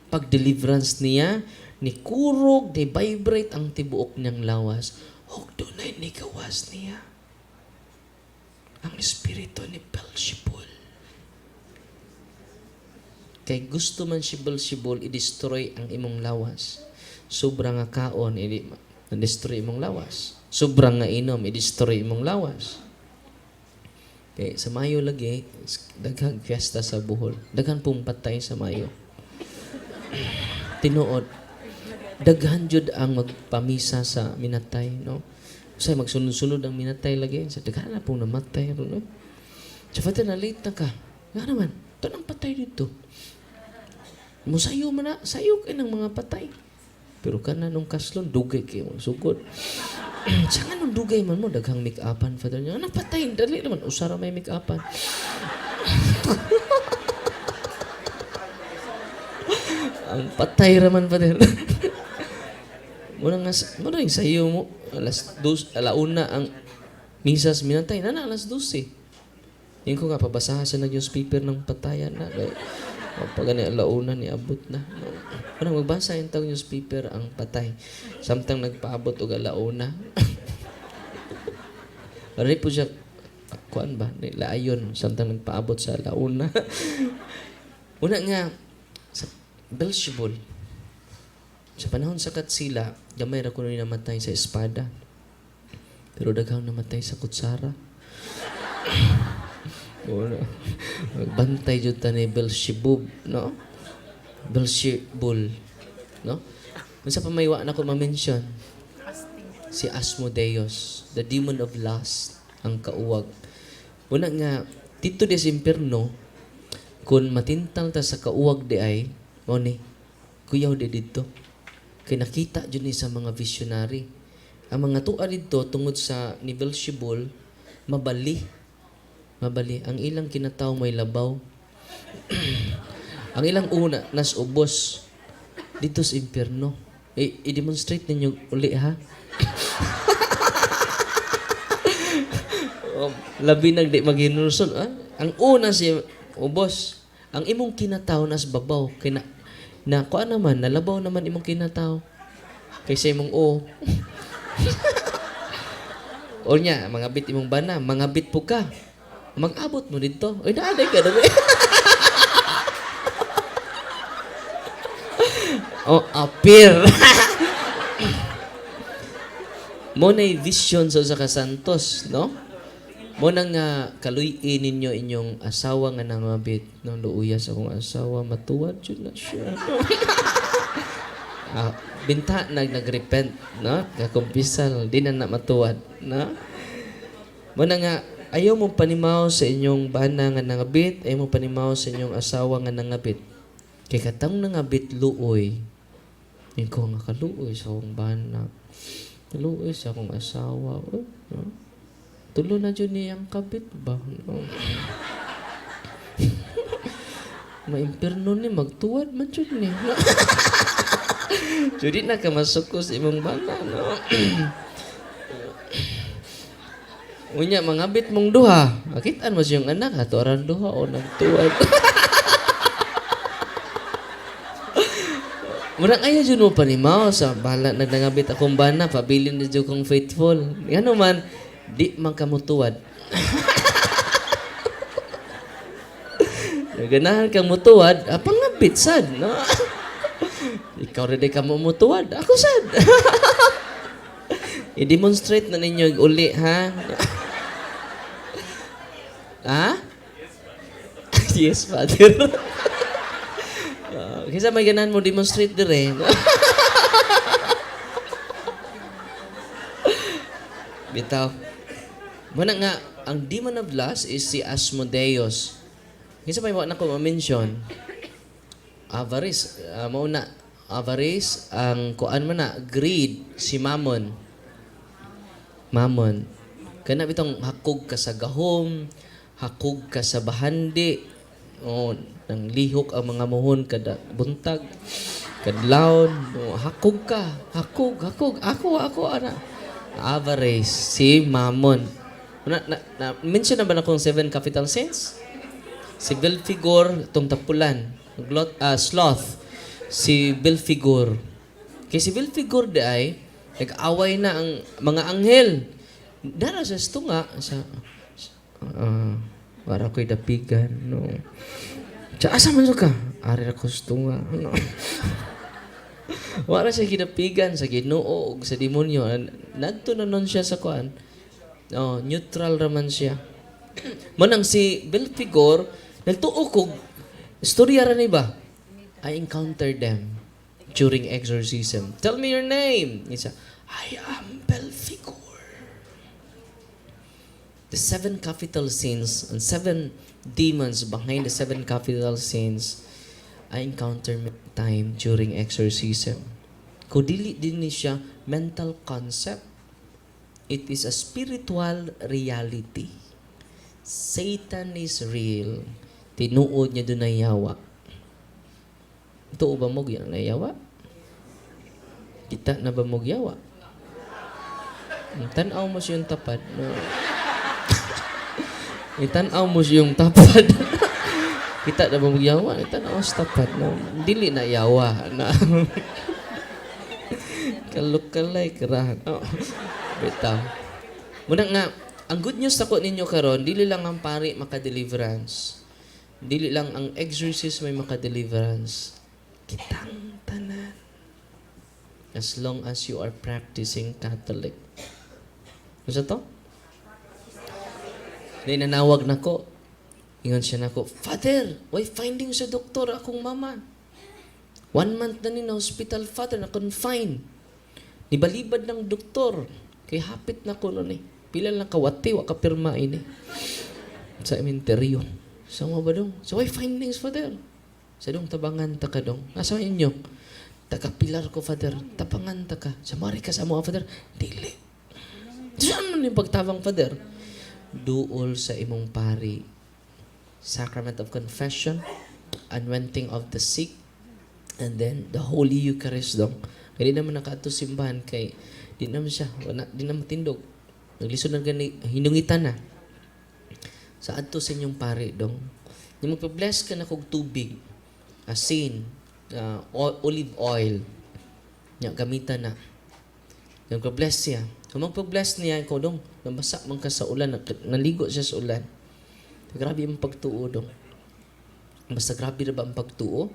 Pag deliverance niya, ni kurog, ni vibrate ang tibuok niyang lawas. Hug dunay ni gawas niya. Ang espiritu ni Beelzebul. Kay gusto man si Beelzebul i-destroy ang imong lawas. Sobrang nga kaon, i-destroy imong lawas. Sobrang nga inom, i-destroy imong lawas. Okay, sa Mayo lagi, daghang fiesta sa Bohol. Daghan pong patay sa Mayo. Tinuod, daghan jud ang magpamisa sa minatay, no? Say magsunod-sunod ang minatay lagi. Sa daghan na pong namatay, no? Sa Father, na late na ka. Nga naman, ito nang patay dito. Musayo man na, sayo kayo ng mga patay. Pero ka na nung kaslon, dugay kayo mong sugod. Saan nga nung dugay man mo, daghang make-upan, Father niya. Anong patay? Dali naman, usara may make-upan. Ang patay raman, Father. Muna yung sayo mo, alauna ang misas minantay. Nana, alas 12. Yung ko nga, pabasahan sa nag-newspaper ng patayan na. Pag gani alauna ni abot na. Unang magbasa yung tawag newspaper ang patay. Samtang nagpaabot o alauna. Maray po siya, kuan ba? Laayon. Samtang nagpaabot sa alauna. Una nga, sa Beelzebul, sa panahon sa Katsila, gamay ra kuno ni namatay sa espada. Pero daghang namatay sa kutsara. Magbantay jud ta ni Beelzebub, no? Beelzebul, no? Unsa pa may wa na ko ma-mention? Si Asmodeus, the demon of lust, ang kauwag. Una nga, dito des impierno, kung matintang ta sa kauwag di ay, mo ni, kuyaw di dito. Kaya nakita dyan ni sa mga visionary. Ang mga tuwa dito, tungod sa ni Beelzebul, mabali. Ang ilang kinataw may labaw. Ang ilang una, nas ubos. Dito sa impyerno. I-demonstrate ninyo uli, ha? Labi nagdi maghinurson. Ang una si ubos. Ang imong kinataw nas babaw. Kaya na kuan naman, nalabaw naman imong kinataw. Kaysa imong o niya, mga bit imong bana, mga bit po ka. Mag-abot mo dito. Uy, naaday ka naman. Appear. Mo na'y vision sa kasantos, no? Mo nang kaluyin ninyo inyong asawa nga nangabit. No, luuyas akong asawa, matuwad yun na siya. Binta nag-repent, no? Kakumpisal, di na matuwad, no? Mo na nga, ayaw mo panimaw sa inyong bana nga nangabit, ayaw mo panimaw sa inyong asawa nga nangabit. Kay katang nangabit luoy. Ikaw nga kaluoy sa akong bana. Kaluoy sa akong asawa. Tulo na dyan niyang kabit ba? No? Maimperno ni magtuwad man dyan ni. Jadi na ka masukos imong bana. No? Unya, mangabit mong duha. Akitaan mo siyang anak. Ato aran duha o nagtuwad. Murang ayaw dyan mo panimaw sa bahala nagnangabit akong bana, pabilin na dyan kong faithful. Yan man, di man kamutuwad. Naganahan kang mutuwad, pangabit sad, no? Ikaw rin ka mo mutuwad, ako sad. I-demonstrate na ninyo uli, ha? Ha? Yes, Father. Kaysa may ganahan mo demonstrate dire. Bitaw. Muna nga, ang demon of lust is si Asmodeus. Kaysa may wala na ko ma-mention. Avarice. Mauna, avarice, ang kuan man na, greed, si Mammon. Mammon. Kana bitong hakog ka sa gahom, hakog ka sa bahandi, nang lihok ang mga muhon kada buntag, kadlawon, hakog ka, hakog, ako, ana. Avarice, si Mammon. Mention na ba na kong 7 capital sins? Si Belphegor, itong tapulan. Sloth, si Belphegor. Kaya si Belphegor di ay, nag-away na ang mga anghel. Dara sa tunga, para ko'y dapigan, no. Asa man ka? Ari ako sa tunga, no. Wala siya kinapigan sa Ginoo o sa demonyo. Nadto na nun siya sa kuan. Neutral raman siya. Manang si Belphegor, nagtuo kog, istorya ra ni ba? I encountered them during exorcism. Tell me your name. Isa, I am Belphegor. The 7 capital sins and 7 demons behind the 7 capital sins I encountered many time during exorcism. Kung dili din ni siya mental concept, it is a spiritual reality. Satan is real. Tinuod niya doon na yawa. Ito ba mo yan na yawa? Kita na ba mo yawa? Tanaw mo siyang tapad. No? Itanaw mo siyang tapad. Kita na ba mo yawa? Itanaw sa tapad. No? Dili na yawa. Na. Kalukalay karahan. Bitaw. Muna nga, ang good news ako ninyo karon, dili lang ang pari maka-deliverance. Dili lang ang exorcist may maka-deliverance. Kitang tanan. As long as you are practicing Catholic. Ano to? Dahil nanawag na ko. Ingon siya na ko, Father, why finding sa doktor akong mama? 1 month na ni na hospital, Father, na confine. Nibalibad ng doktor. Kay hapit na ko nun eh. Pila lang kawati, wakapirma ini. Sa imenteryo. Sa mga ba dong? So why findings, Father? Sa dong tabangan ta ka dong. Nasa inyo? Tagapilar ko, Father. Tabangan ta ka. Sa mari ka sa mga, Father. Dili. Saan mo yung pagtabang, Father? Duol sa imong pari. Sacrament of confession, anointing of the sick, and then the Holy Eucharist dong. Kaya di naman nakaato simbahan kay di naman siya, di naman tindog. Naglisod na gani, hinungitan na. Sa adto sa inyong pari dong. Yung magpa-bless ka na kog tubig, asin, olive oil, gamitan na. Yung magpa-bless siya. Kung magpa-bless niya, ikaw dong, nabasa man ka sa ulan, naligo siya sa ulan. Grabe ang pagtuo dong. Basta grabe na ba ang pagtuo?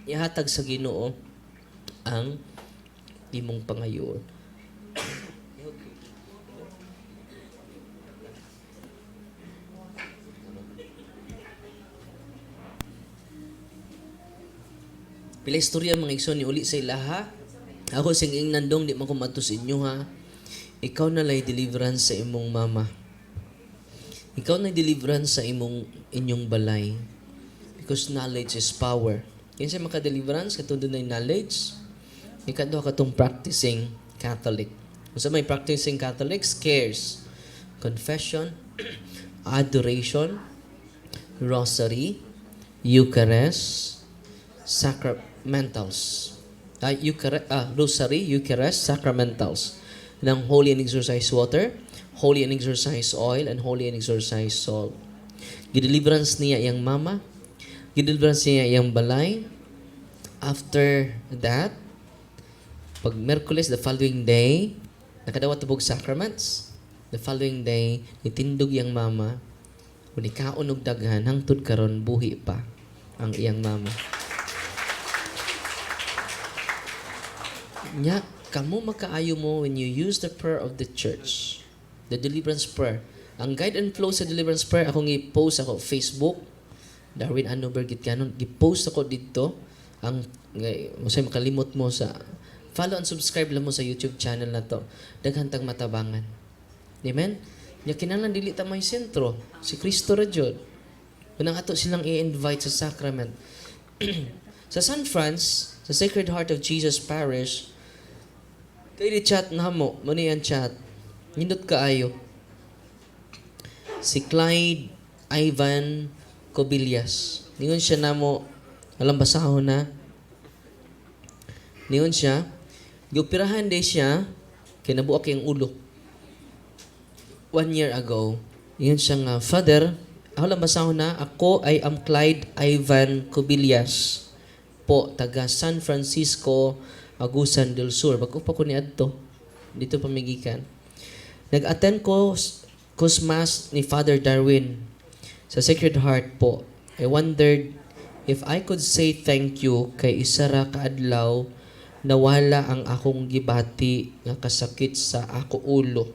Ihatag sa Ginoo ang imong pangayoon. Pila istorya mga igsoon ni uli sa ilaha. Ako sing nandong di man ko mato sa inyo ha. Ikaw na lay deliverance sa imong mama. Ikaw na deliverance sa inyong balay. Because knowledge is power. Yan siya maka-deliverance, katulad na yung knowledge. Ikaduha katong practicing Catholic. Kung sa may practicing Catholics, cares, confession, adoration, rosary, Eucharist, sacramentals. Rosary, Eucharist, sacramentals. Ng Holy and Exorcised Water, Holy and Exorcised Oil, and Holy and Exorcised Salt. Gideliverance niya yung mama, gideliverance niya yung balay. After that, pag Merkulis, the following day, nakadawat tubog sacraments. The following day, nitindog yung mama, kung ikaunog daghan, hangtod karon buhi pa ang iyang mama. Nya, kamo makaayo mo when you use the prayer of the church. The deliverance prayer. Ang guide and flow sa deliverance prayer, akong i-post ako Facebook, Darwin Anover Gitganon, i-post ako dito. Ang, masay makalimot mo sa, follow and subscribe lang mo sa YouTube channel na to. Daghantang matabangan. Amen? Nya kinahanglan dili ta may sentro. Si Kristo ra jud. Unang ato silang i-invite sa sacrament. Sa San Franz, sa Sacred Heart of Jesus Parish, kay di chat na mo, muna yan chat. Nindot kaayo. Si Clyde Ivan Cobillas. Ningon siya na mo, alam basahon na. Ningon siya, giupirahan day siya, kinabuak yung ulo. 1 year ago, yun siya nga, Father, ako lang basahon na, ako ay am Clyde Ivan Cobillas po, taga San Francisco, Agusan del Sur. Bago pa ko ni Adto, dito pamigikan. Nag-attend ko Mass ni Father Darwin sa Sacred Heart po. I wondered if I could say thank you kay isara kaadlaw nawala ang akong gibati nga kasakit sa ako ulo.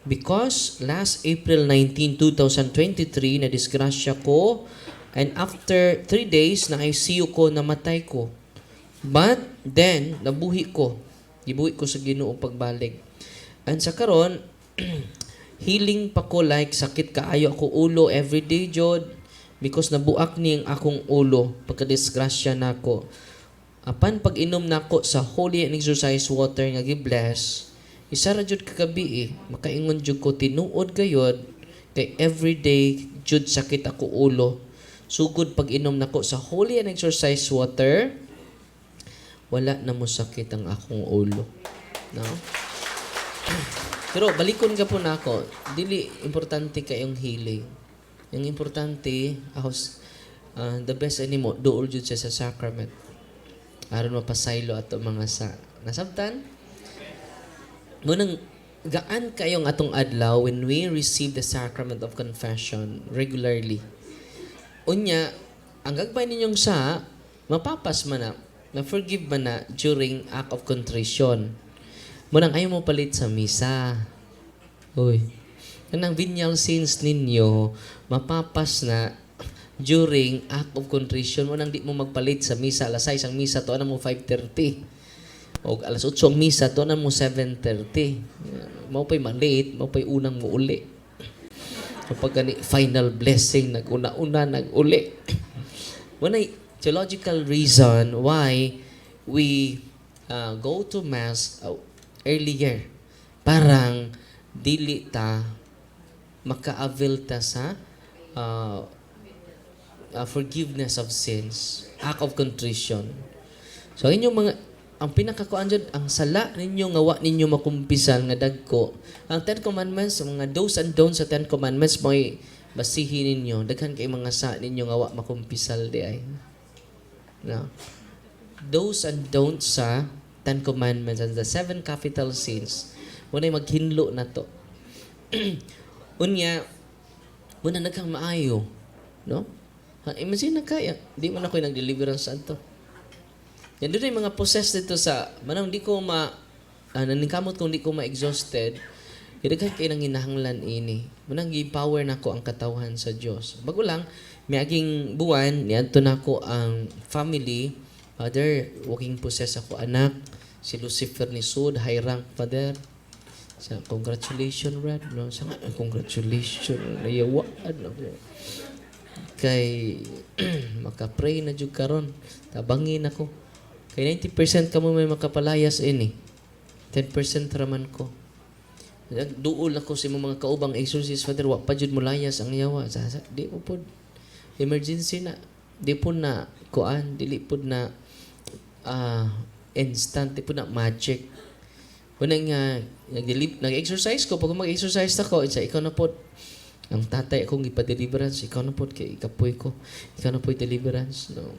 Because last April 19, 2023, na disgrasya ko, and after 3 days na ICU ko, namatay ko. But then, nabuhi ko. Gibuhi ko sa Ginoo pagbalik. And sa karon, healing pa ko like sakit kaayo ako ulo everyday jod because nabuak ni ang akong ulo pagka-disgrasya nako. Apan pag-inom nako sa Holy and Exorcised Water nga gi-bless, isa ra jud kagabi makaingon jud ko tinuod gayod kay everyday jud sakit ako ulo. Sugod pag-inom nako sa Holy and Exorcised Water, wala na mo sakit ang akong ulo. No? Pero balikon ka po na ako, dili importante kayong healing. Yung importante, the best animo, dool jud siya sa sacrament. Aron mapasaylo ato mga sa nasabtan. Ngunang gaan kayong atong adlaw when we receive the sacrament of confession regularly. Unya, ang gagbay ninyong sa, mapapas man na, ma-forgive man na during act of contrition. Munang ayaw mo palit sa misa. Uy. Kanang venial sins ninyo, mapapas na during act of contrition. Munang di mo magpalit sa misa. Alas 6 ang misa, to na mo 5:30. O alas 8 ang misa, to na mo 7:30. Maupay malate, maupay unang mo uli. Kapag gani, final blessing, nag-una-una, nag-uli. Munay theological reason why we go to Mass earlier. Parang dili ta maka-avail ta sa forgiveness of sins, act of contrition. So inyong mga ang pinakakuan jud ang sala ninyo nga wa ninyo makumpisal nga dagko. Ang 10 commandments, mga do's and don'ts sa 10 commandments mo'y basihin ninyo. Daghan kay mga sa ninyo nga wa makumpisal di ay. No. Do's and don'ts sa 10 commandments and the 7 capital sins. Muna'y maghinlo na to. Unya, muna nagkang maayo. No? Imagine na kaya. Di man ako'y nag-deliverance sa ito. Yan doon yung mga possessed dito sa, manang di ko naningkamot kung di ko ma-exhausted, kaya kayo nang hinahanglan ini. Manang gi-power na ko ang katawhan sa Diyos. Bago lang, may aging buwan, niyanto na ko ang family. Father, walking possessed ako anak. Si Lucifer ni Sud, high rank, Father. Sa congratulations, Brad. No? Sa congratulations. Nayawaan. Kay maka-pray na jud karon. Tabangin ako. Kay 90% kamo may makapalayas ini. 10% raman ko. Duol ako sa mga kaubang exorcist, Father, wa pa jud mo layas ang yawa. Di po pod. Emergency na. Di po na kuan, dili po na instant, di po na magic. Una nga, nag-exercise ko, pag mag-exercise ako, ikaw na po, ang tatay akong ipa-deliverance, ikaw na po, kay ikapoy ko, ikaw na po deliverance. No.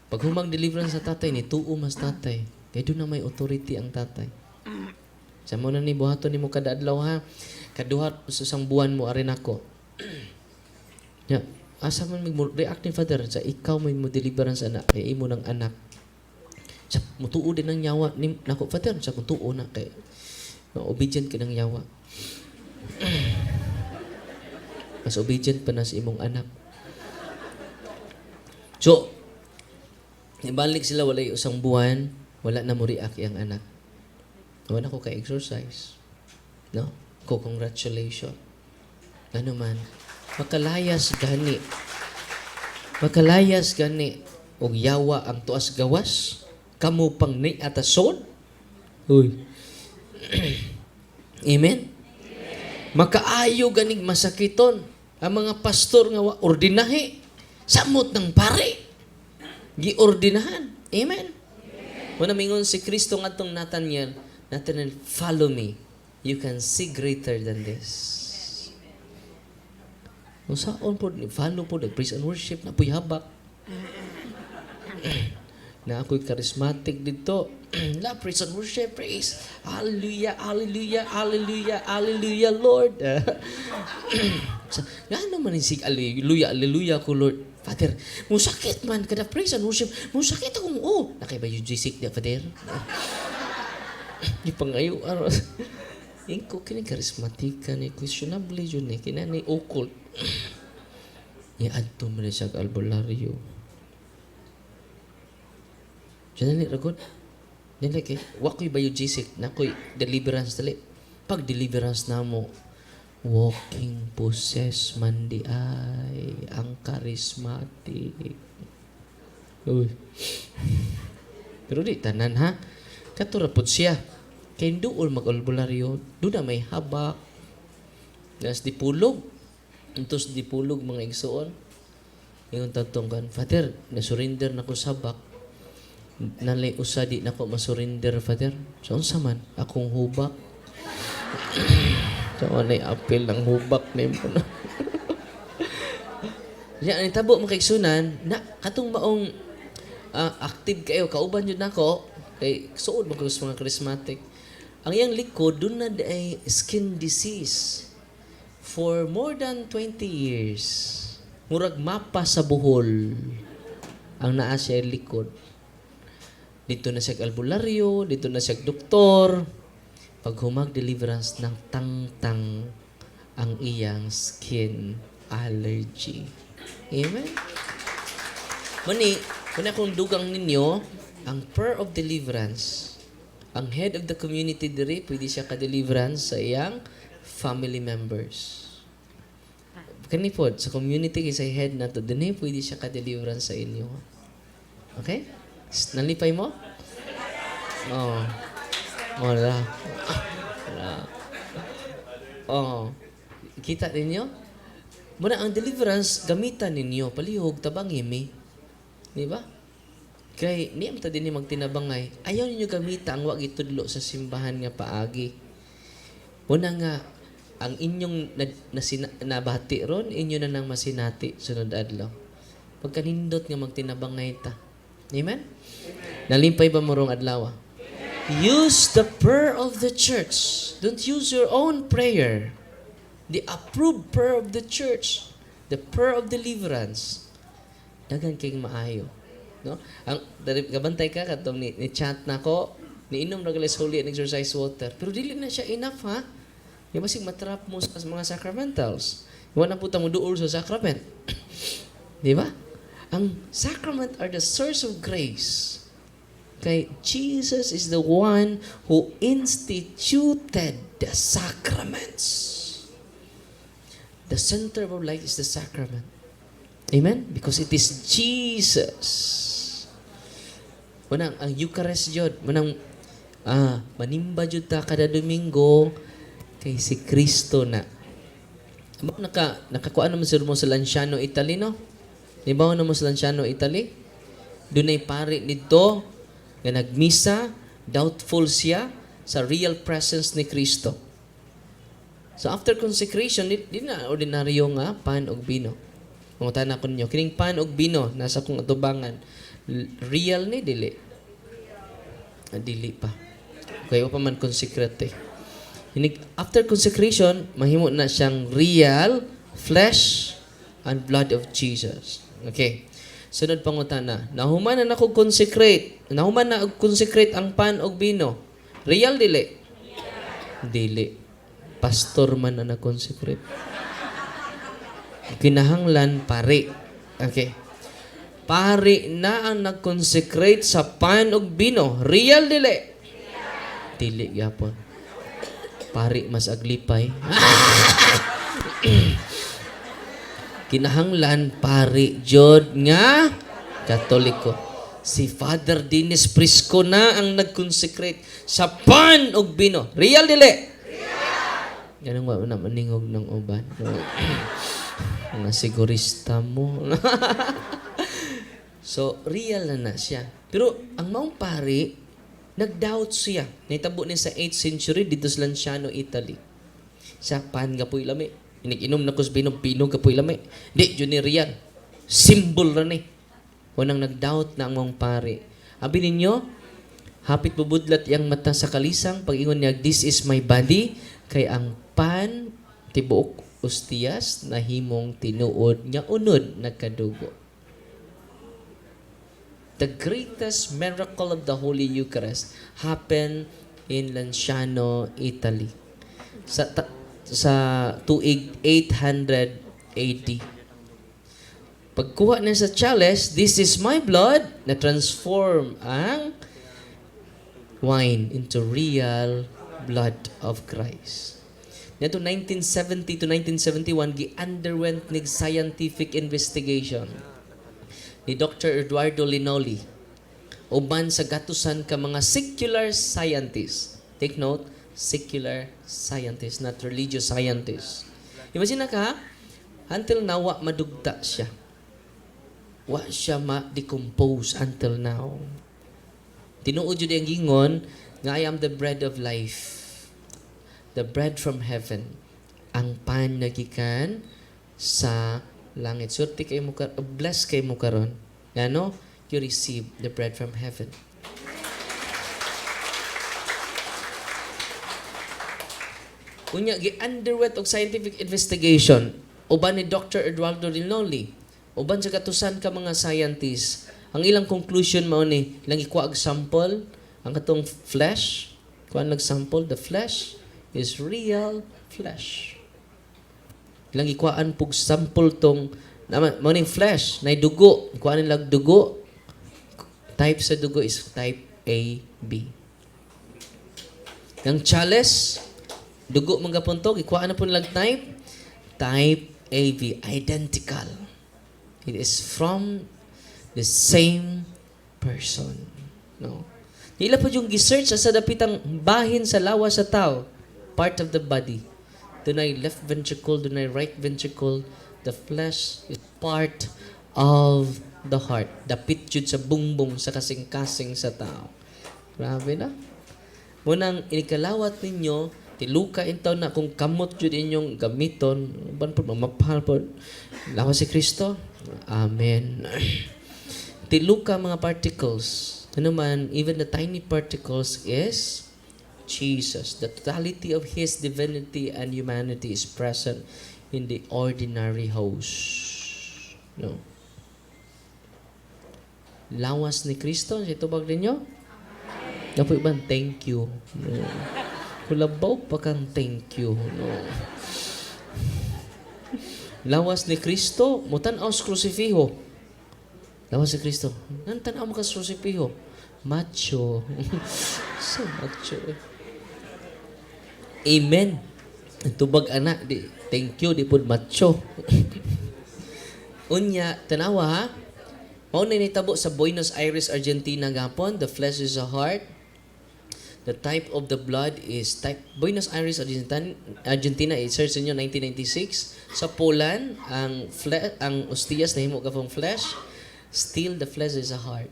Pag humang deliverance sa tatay, ni tuo mas tatay. Kaya doon na may authority ang tatay. Sa mo na ni buhaton ni mo kada adlaw ha. Kaduhat sa isang buwan mo arin ako. Ya, asa man react ni Father sa ikaw may mo deliverance anak, kay imo ng anak. Sa mutuo din ng yawa ni nako Father, sa mutuo na kay obedient ka ng yawa. Mas obedient pa na sa imong anak. So, ibalik sila walay usang buwan, wala na mo react ang anak. Wala ko ka-exercise. No? Congratulations. Ano man. Makalayas gani. Makalayas gani. Og yawa ang tuas gawas. Kamu pang ni atasod. Uy. Amen? Makaayo ganig masakiton. Ang mga pastor nga ordinahe. Samot ng pare. Giordinahan. Amen? Muna mingon si Kristo nga itong Nathanael, follow me. You can see greater than this. Kung saan po, follow po, praise and worship, na po'y habak. Na ako'y charismatic dito. Na praise and worship, praise. Hallelujah, hallelujah, hallelujah, hallelujah, Lord. Nga naman yung hallelujah, hallelujah ko, Lord. Father, musakit man, kada praise and worship, musakit akong, nakaiba yung jisik niya, Father. Di pangayo, Ingko, kini karismatika ni questionable yun eh. Kina ni occult. Iadto mo na siya ka albularyo. Diyan na ni Ragon. Diyan na kay, wako'y biogesic, nako'y deliverance dali. Pag deliverance na mo, walking possess man di ay ang charismatic. Uy. Pero di tanan ha. Katurapod siya. Kaya doon mag-albularyo, doon na may habak. Nas dipulog. Entos dipulog mga igsoon. Yung tatungkan, Father, nasurrender na ko sa habak. Nalay usadi na ko masurrender, Father. So, unsa man, akong hubak. So, anay apel ng hubak na yun po na. Yan, ang tabo mga igsunan, na katong maong active kayo, kauban yun ako, kay suod mo sa mga charismatic. Ang iyang likod, doon na ay skin disease for more than 20 years. Murag mapa sa buhol ang naa siya likod. Dito na siya albularyo, dito na siya doktor. Pag humag deliverance ng tangtang ang iyang skin allergy. Amen? Mani akong dugang ninyo, ang prayer of deliverance, ang head of the community diri, pwede siya ka-deliverance sa iyang family members. Kanipod, sa community, sa head na to, din pwede siya ka-deliverance sa inyo. Okay? Nalipay mo? Oo. Wala. Oo. Kita ninyo? Muna, ang deliverance, gamitan ninyo, palihog, tabangimi. Di ba? Kay niyam ta din magtinabangay, ayaw ninyo gamita ang wag itudlo sa simbahan nga paagi. Una nga, ang inyong nabati ron, inyo na nang masinati sunod adlaw. Pagkanindot nga magtinabangay ta. Amen? Nalimpay ba mo rong adlaw? Use the prayer of the church. Don't use your own prayer. The approved prayer of the church. The prayer of deliverance. Dagan kayong maayo. No? Ang gabantay ka katong ni chat nako, ni inom na galis holy and exercise water. Pero dili na siya enough ha. Di ba sig matrap mo sa mga sacramentals. Iwan na puta mo duol sa sacrament. Di ba? Ang sacrament are the source of grace. Kay Jesus is the one who instituted the sacraments. The center of our life is the sacrament. Amen? Because it is Jesus. Manang, ang Eucharist yun. Manang, manimba jud ta kada Domingo kay si Kristo na. Nakakuha naman mo sa Lanciano, Italy, no? Nibaw na mo sa Lanciano, Italy? Doon ay pari nito na nagmisa, doubtful siya sa real presence ni Kristo. So after consecration, di na ordinaryo nga pan og bino. Kung tanan ko ninyo, kining pan og bino nasa kong atubangan, real ni dili. Dili pa. Kaya pa man consecrate. After consecration, mahimo na siyang real flesh and blood of Jesus. Okay. Sunod pangutana. Nahuman na ako consecrate. Nahuman na consecrate ang pan og bino. Real dili? Dili. Pastor man na consecrate. Kinahanglan pare. Okay. Pare na ang nag-consecrate sa pan og bino. Real dili? Dili gyapon. Pare mas aglipay. Kinahanglan pare jud nga Katoliko. Si Father Dennis Prisco na ang nag-consecrate sa pan og bino. Real dili? Real. Ganun ba na maningog ng uban? Mga sigurista mo. So, real na siya. Pero, ang maong pari, nag-doubt siya. Naitabo niya sa 8th century dito sa Lanciano, Italy. Sa pan ka po'y lami. Inig-inom na kus binog ka po'y lami. Di, yun ni real. Symbol na ni. Unang nag-doubt na ang maong pari. Abi ninyo, hapit bubudlat yang mata sa kalisang, pag-ingon niya, this is my body, kay ang pan, tibuok, ostiyas, na himong tinuod, nga unod, nagkadugo. The greatest miracle of the Holy Eucharist happened in Lanciano, Italy. Sa tuig 800 AD. Pagkuha na sa chalice, this is my blood, na transform ang wine into real blood of Christ. Nito 1970 to 1971, gi-underwent nig scientific investigation ni Dr. Eduardo Linoli uban sa gatusan ka mga secular scientists. Take note, secular scientists, not religious scientists. Imagine na ka, until now, wa madugta siya. Wa siya ma-decompose until now. Tinuod yun ang gingon nga I am the bread of life. The bread from heaven. Ang pan na gikan sa langit. Surti kayo mo bless kayo mo karon. Ano? You receive the bread from heaven. Unya gi-underwent og scientific investigation uban ni Dr. Eduardo Linoli. Uban sa katusan ka mga scientists. Ang ilang conclusion mao ni lang ikuha og sample ang katong flesh. Kuha nag-sample, the flesh is real flesh. Lang ikuhaan pug sample tong mao ning flesh nay dugo. Kuha nila dugo. Type sa dugo is type AB. Ang chalice dugo mga puntog, ikuha na po nilang type AB, identical. It is from the same person. No? Ila po yung research sa dapitang bahin sa lawas sa tao, part of the body. Dunay left ventricle, dunay right ventricle. The flesh is part of the heart. Dapit yun sa bungbong, sa kasing-kasing sa tao. Grabe na. Munang inikalawat ninyo, tiluka intaw na kung kamot yun inyong gamiton, ban po, mamapahal po. Lawas si Kristo. Amen. Tiluka mga particles. Ano man, even the tiny particles is Jesus. The totality of His divinity and humanity is present in the ordinary host. No. Lawas ni Kristo, ito bag ninyo? Napoy ba, thank you. No. Kulabaw pa kang thank you. No. Lawas ni Kristo, mutan-aw sa krusifiho. Lawas ni Kristo, nantan-aw mo ka sa krusifiho. Macho. So macho eh. Amen. Tubag anak, di, thank you, di po macho. Unya, tanawa ha? Mauna nitabo sa Buenos Aires, Argentina gapon. The flesh is a heart. The type of the blood is type Buenos Aires, Argentina. I-search niyo 1996. Sa Poland, ang ostiyas nahimo ka pong flesh. Still the flesh is a heart.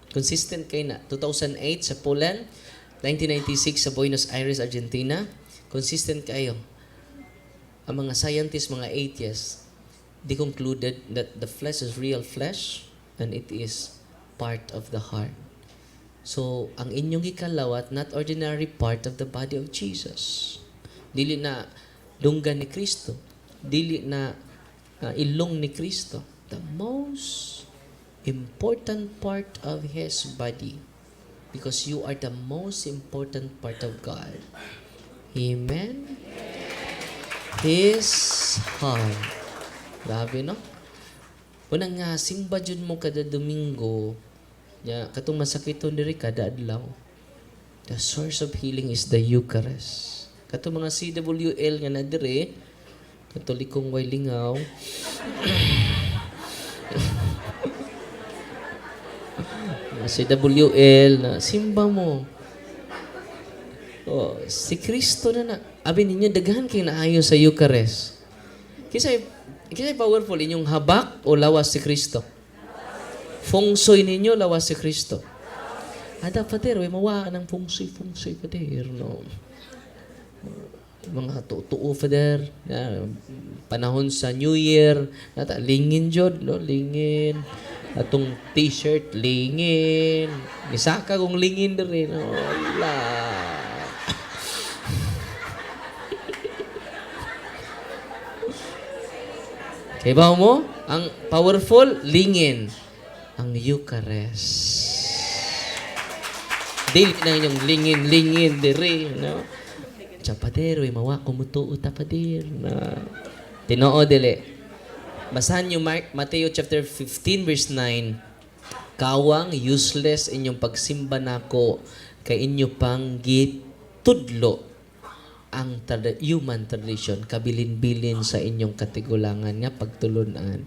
Consistent kay na 2008 sa Poland, 1996 sa Buenos Aires, Argentina. Consistent kayo. Ang mga scientists, mga atheists, they concluded that the flesh is real flesh and it is part of the heart. So, ang inyong gikalawat, not ordinary part of the body of Jesus. Dili na dunggan ni Kristo. Dili na ilong ni Kristo. The most important part of His body. Because you are the most important part of God. Amen? His heart. Grabe, no? Unang nga, simba dyan mo kada Domingo, katong masakiton diri kada adlaw. The source of healing is the Eucharist. Katong mga CWL nga na diri, Katolikong way lingaw. CWL na simba mo. Oh, si Kristo na. Abi ninyo daghan kay naayo sa Eucharist. Kisay powerful inyong habak o lawas si Kristo? Feng shui ninyo, lawas si Kristo. Ada pater, way mawa ng feng shui pater, no. Mga tuo pater, panahon sa New Year, nata lingin jod, no, lingin. Atong t-shirt lingin. Misaka kong lingin diri, no. Wala. Kaya ba mo? Ang powerful, lingin. Ang Eucharist. Dili na inyong lingin, diri, no? Chapader, way mawa, kumutuo tapader, na. Tinoo, dili. Basahan niyo Mateo chapter 15, verse 9. Kawang useless inyong pagsimba nako, kay inyo pang gitudlo ang human tradition, kabilin-bilin sa inyong katigulangan nga pagtulunan.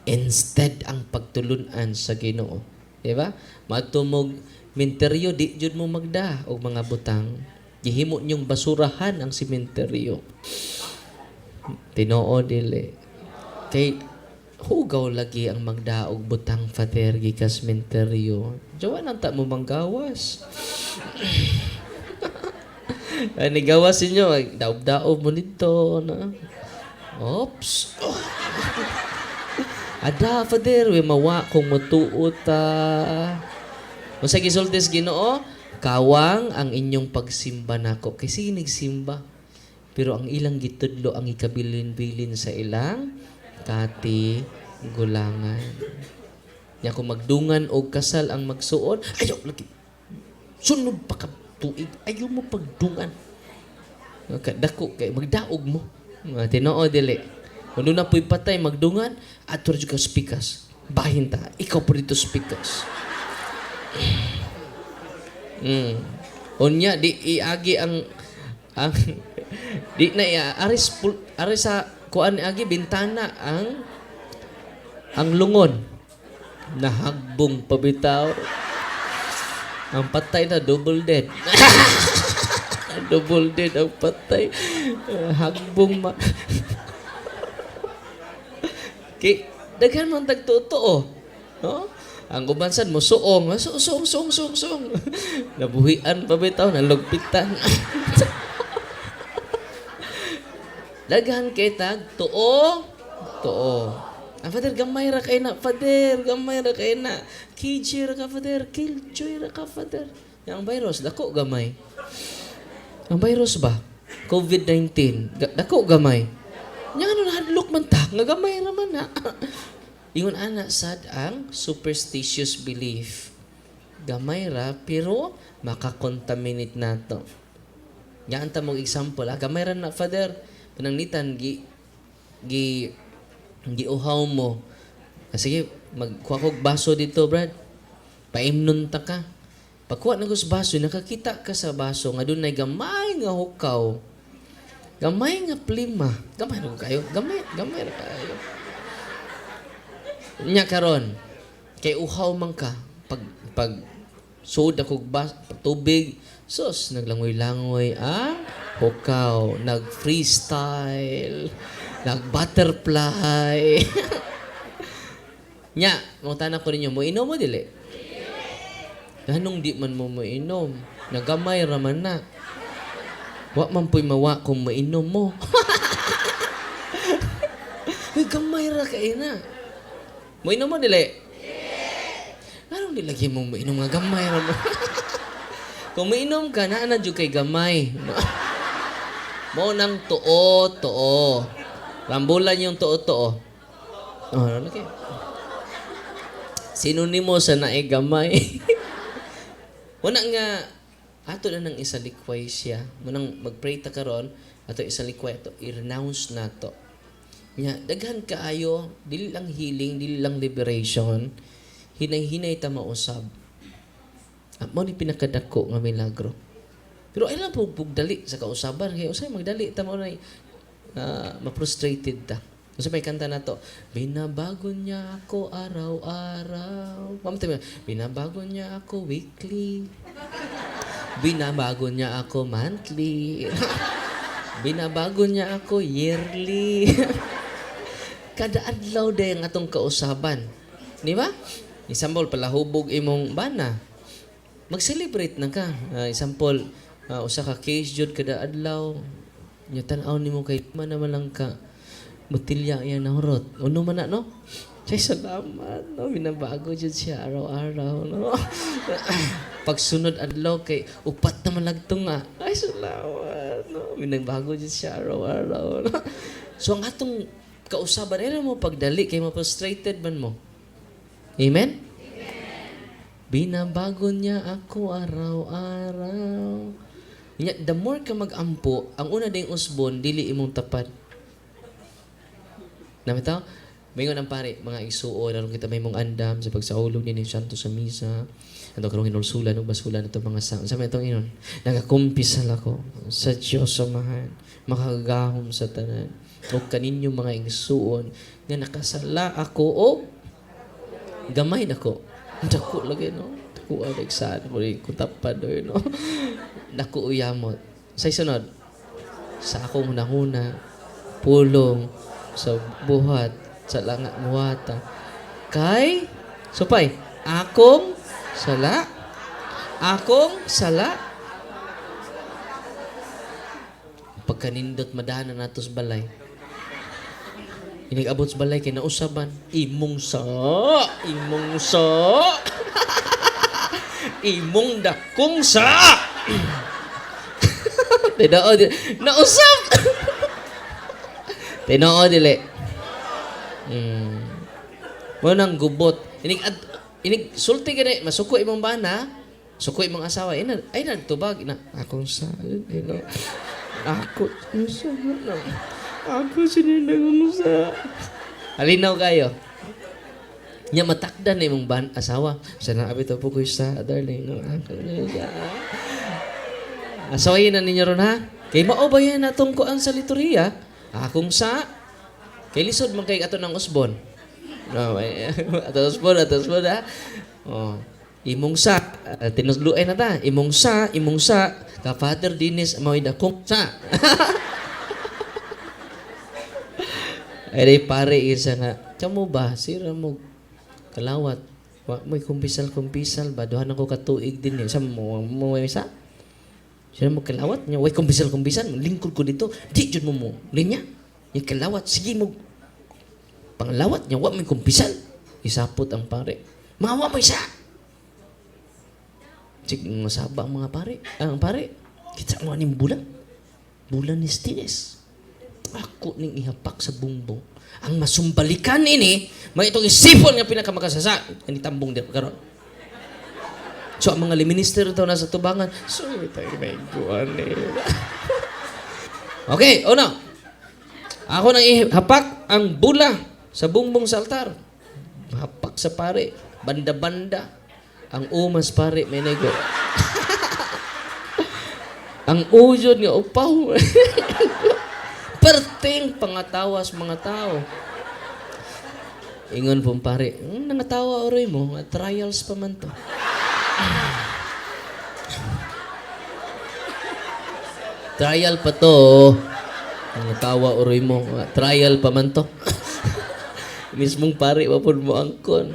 Instead, ang pagtulunan sa Ginoo. Diba? Matumog minteryo, di jud mo magda o mga butang. Gihimo nyong basurahan ang simenteryo. Tinoo dili. Kay hugaw lagi ang magda og butang father gikas simenteryo. Jawa nang ta mo manggawas. Ani gawas inyo, daob-daob mo nito na. Oops. Ada father, we mawa kung mutuot Unsa gisultis Ginoo? Kawang ang inyong pagsimba nako. Kasi nagsimba. Pero ang ilang gitudlo ang ikabilin-bilin sa ilang gulangan. Nya kung magdungan o kasal ang magsuod, ayaw lagi. Sunod pa ka tuig, ayaw mo pagdungan. Dako kay magdaog mo. Tinoo dili. Kuno na po'y patay magdungan, ato ra ka spikas. Bahin ta, ikaw po dito spikas. Unya di iagi ang di na aris sa kuan agi bintana ang lungon nahagbong pabitaw. Ang patay na double dead. Double dead ang patay. Hagbong Kay daghan man tagtotoo. No? Ang ubansan mo suong. Suong. Nabuhian pa bitaw, nalugpitan. Daghan kay tag tuo. Ang father gamay ra kay na, father gamay ra kay na. KJ ra ka father, killjoy ra ka father. Yang virus dako gamay. Ang virus ba? COVID-19 dako gamay. Nya ano nahadlok man ta, nga gamay ra man na. Ingon ana sad ang superstitious belief. Gamay ra pero makakontaminate nato. Yan ta mong example, gamay ra na father, pananglitan gi uhaw mo. Sige, magkuha kog baso dito, Brad. Paimnon ta ka. Pagkuha na ko sa baso, nakakita ka sa baso nga doon ay gamay nga hukaw. Gamay nga plima. Gamay na kayo. Gamay na kayo. Nya karon, kay uhaw man ka, pag soda kog tubig, sus, naglangoy-langoy, hukaw, nag-freestyle, nag-butterfly. Nya, mga tanak ko ninyo, mo inom mo dili? Ganong di man mo mainom, nagamay raman na. Wa man po'y mawa kung mainom mo. Gamay ra kay na. Mo inom mo dili? Anong nilagay mo mainom nga gamay ra mo? Kung mainom ka, na jud kay gamay. Mo nang tuo. Rambulan yung tuo. Ano kay? Sinonimo sa naay gamay. Wala nga, ato na nang isalikway siya. Munang mag-pray ta karon, ato isalikway ato, i-renounce na to. Nya, daghan kaayo, dili lang healing, dili lang liberation, hinay-hinay ta mausab. Mo ni pinakadako nga milagro. Pero ay lang pugdali sa kausaban, kaya usay magdali ta mo na ma-frustrated ta. Kasi may kanta na to, binabago niya ako araw-araw. Pamintay mo, binabago niya ako weekly. Binabago niya ako monthly. Binabago niya ako yearly. Kada adlaw day ang atong kausaban. Di ba? Example, palahubog imong bana. Mag-celebrate na ka. Example, usa ka case jud kada adlaw. Nya tan-aw nimo kay man naman lang ka butilya yan nahurot. Uno man na, no? Say, salamat, no? Binabago dyan siya araw-araw, no? Pagsunod adlaw kay upat na malagtong nga. Ay, salamat, no? Binabago dyan siya araw-araw, no? So, ang atong kausaban, alam mo, pagdali, kay ma-frustrated man mo. Amen? Binabago niya ako araw-araw. The more ka mag-ampo, ang una ding usbon, dili imong tapat. Namitaw? Mayon ang pare, mga isuo, naroon kita may mong andam sa pagsaulog ni Santo sa misa. Ito karong inulsulan, basulan ito mga sang. Sa may itong inon, nagakumpisal ako sa Diyos samahan, makagahom sa tanan. O kaninyo mga isuon, nga nakasala ako o gamay na ko. Dako lagi, no? Dako alag saan ko rin kutapad, no? Dako uyamot. Sa isunod, sa akong hunahuna, pulong, sa buhat, sa langa muwata. Kay, supay, akong sala. Pagkanindot madana nato sa balay. Inigabot sa balay, kay nausaban, imong sa. Imong dakong sa. Nausap. Tinoo dili. Mo nang gubot. Inig sulti gani masuko imong bana, suko imong asawa. Ay nagtubag na akong sa, you know. Ako sinindang sa. Alinaw kayo. Nya matakdan na imong asawa. Sana abi to po ko sa darling no. Asawayin na ninyo ron ha. Kay mao ba yan natong kuan sa liturhiya? Akong sa kay lisod man kay ato ng usbon. No, ato usbon ha. Oh, imong sa tinusluay na ta. Imong sa ka Father Dinis mao dakong sa. Ay pare isa nga. Kamo ba sira mo kalawat. Wa mo'y kumpisal ba duhan ako ka tuig din sa mo isa. Sila mo kalawat niya, way kumbisan, lingkod ko dito, di dyan mo linya. Yung kalawat, sige mo, panglawat niya, wak may kumpisan. Isapot ang pare. Mawa mo isa! Sige, masaba ang mga pare. Ang pare, kita mo aning bulan. Bulan ni Stines. Ako ning ihapak sa bumbong. Ang masumbalikan ini, may itong isipon nga pinakamakasasa. Ang itambong dito karon. So, ang mga liminister ito nasa tubangan, so, tayo may guwan eh. Okay, una. Ako nang ihapak ang bula sa bumbong sa altar. Hapak sa pare. Banda-banda. Ang umas pare, may nego. Ang ujod nga upaw. Perting pangatawas mga tao. Ingon pong pare, nangatawa oray mo, nga trials pa man to. Trial pa to. Nangatawa oray mo, nga trial pa man to. Mismong pare, wapod mo angkon.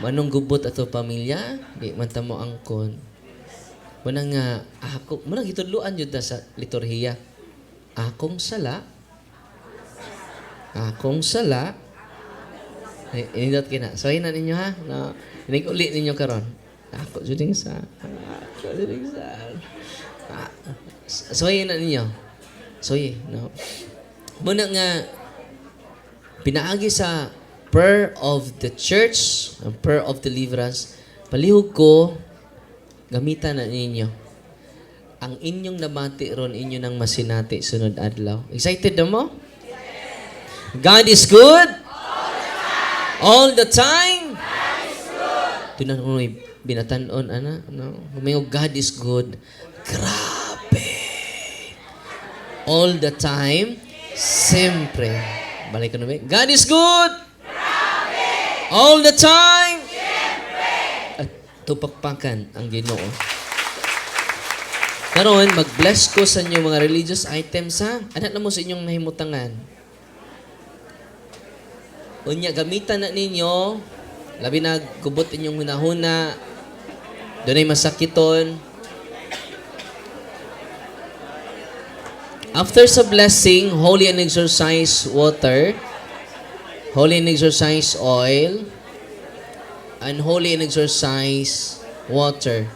Manong gubot ato pamilya, di man ta mo angkon. Manang nga, ako, manang hitudluan yun sa liturhiya. Akong sala, inindot kina. So, na ninyo ha. No, inig-uli ninyo karon. Ako juding sa. So, na ninyo. So, no. Muna nga, pinaagi sa prayer of the church, ang prayer of deliverance, palihog ko, gamitan na ninyo. Ang inyong nabati ron, inyo nang masinati sunod adlaw. Excited na mo? God is good? All the time? God is good. Tunan mo, binatanon, ana? No? Humingo, God is good. Grabe! All the time? Siyempre. Balik ko na ba? God is good! Grabe! All the time? Siyempre! At tupakpakan ang Ginoo. Karon, mag-bless ko sa inyo mga religious items ha. Anak na mo sa inyong nahimutangan. Unya, gamitan na ninyo. Labi na gubot inyong hunahuna. Doon ay masakiton. After sa blessing, holy and exorcise water, holy and exorcise oil, and holy and exorcise water.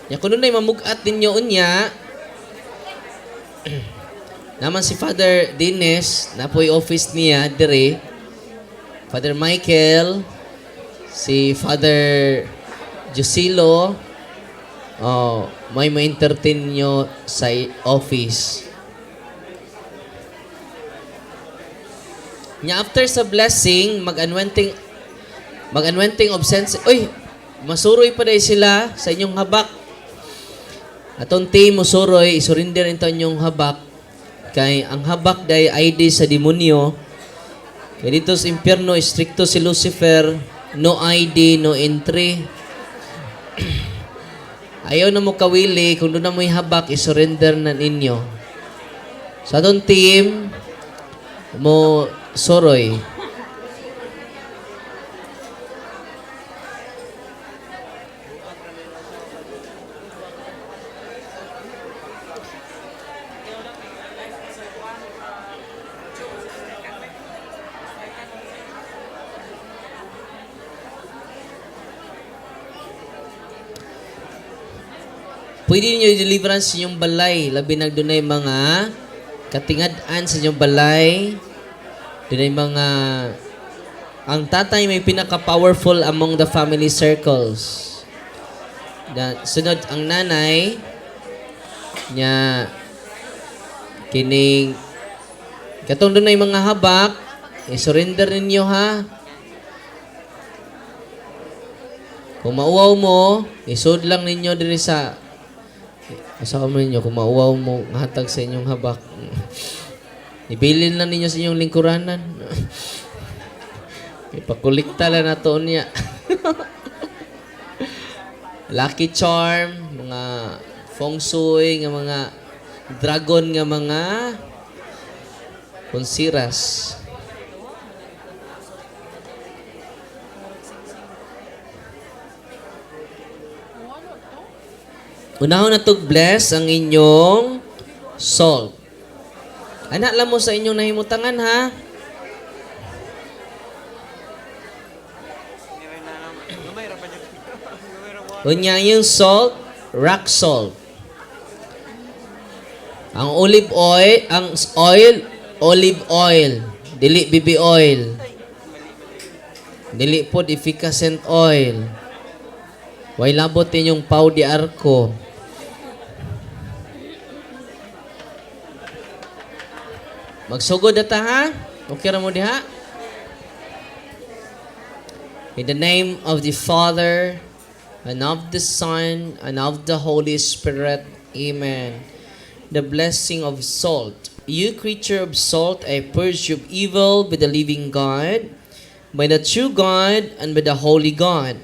Ya kuno na mamugat ninyo unya. Naman si Father Dines, na po'y office niya dire. Father Michael, si Father Jusilo, may ma-entertain nyo sa office. Nya after sa blessing, mag-anointing of sense. Uy, masuroy pa day sila sa inyong habak. Atong team musuroy, isurrender ito inyong habak. Kay ang habak day ID sa demonyo. Kaya dito sa impyerno, stricto si Lucifer, no ID, no entry. Ayaw na mo kawili, kung doon na mo'y habak, isurrender na ninyo. Sa atong team, mo soroy. Pwede niyo i-deliverance sa inyong balay. Labi na doon ay mga katingad-an sa inyong balay. Doon ay mga... Ang tatay may pinaka-powerful among the family circles. Sunod, ang nanay niya kining... Katong doon ay mga habak. I-surrender ninyo ha. Kung mauwaw mo, isod lang ninyo diri sa... Asa mo ninyo, kung mauwaw mo, hatag sa inyong habak. Ibilin lang ninyo sa inyong lingkuranan. Ipakulikta lang na to niya. Lucky charm, mga feng shui, nga mga dragon, nga mga konsiras. Unahon na bless ang inyong salt. Anak lang mo sa inyong nahimutangan ha. Unya yung salt, rock salt. Ang olive oil, olive oil. Dili BB oil. Dili po efficacent oil. Way labot inyong pau di arko. Magsugod ata ha? Okay ra mo diha? In the name of the Father, and of the Son, and of the Holy Spirit. Amen. The blessing of salt. You creature of salt, I purge you of evil with the living God. by the true God and by the holy God,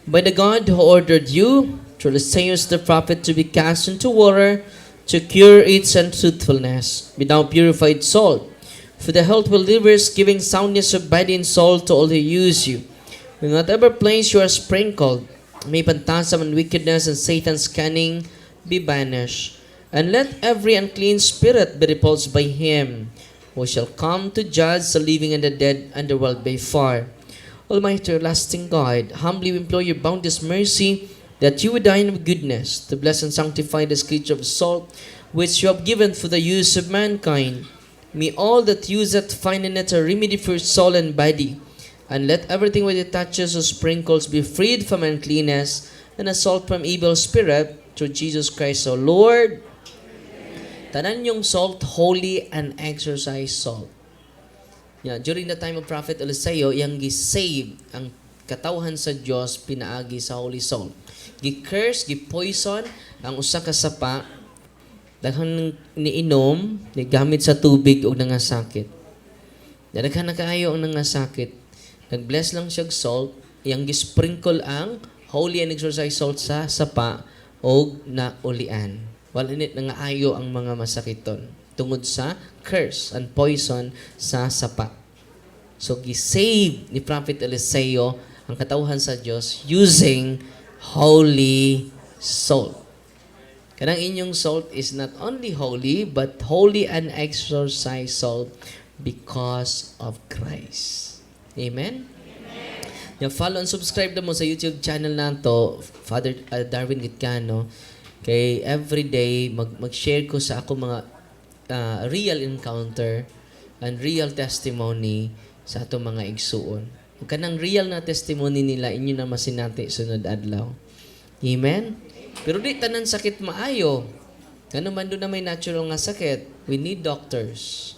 by the God who ordered you, through the sayings of the prophet, to be cast into water, to cure its untruthfulness, without purified salt, for the health believers, giving soundness of body and soul to all who use you. In whatever place you are sprinkled, may phantasm and wickedness and Satan's cunning be banished. And let every unclean spirit be repulsed by him, who shall come to judge the living and the dead, and the world by fire. Almighty everlasting God, humbly we implore your boundless mercy, that you would dine with goodness, to bless and sanctify this creature of salt, which you have given for the use of mankind. May all that use it find in it a remedy for soul and body, and let everything which it touches or sprinkles be freed from uncleanness, and a salt from evil spirit, through Jesus Christ our Lord. Tanan yung salt, holy and exorcised salt. Yeah, during the time of Prophet Eliseo, yang gi-save ang katawhan sa Dios pinaagi sa holy salt. Gi-curse, gi-poison ang usa ka sapa, daghang niinom, ni gamit sa tubig og nangasakit. Daghan na kaayo ang nangasakit. Nag-bless lang siya og salt, yang gi-sprinkle ang holy and exorcised salt sa sapa og naulian. Wala init nangaayo ang mga masakiton tungod sa curse and poison sa sapa. So, gi-save ni Prophet Eliseo ang katawhan sa Dios using holy salt. Kanang inyong salt is not only holy, but holy and exorcised salt because of Christ. Amen? Amen. Follow and subscribe na mo sa YouTube channel na to, Father Darwin Gitcano. Kay everyday, mag-share ko sa ako mga real encounter and real testimony sa ato mga igsuon. Kanang real na testimony nila, inyo na masinati sunod adlaw. Amen? Pero di tanan sakit maayo. Kano man doon na may natural nga sakit, we need doctors.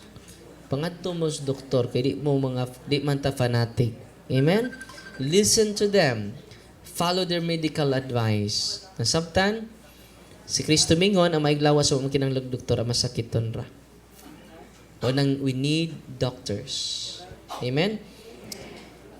Pangadto mo sa doktor, kay di man ta fanatic. Amen? Listen to them. Follow their medical advice. Nasabtan, si Kristo mingon ang maiglawas sa mga kinanglag doktor, masakiton ra. O nang we need doctors. Amen?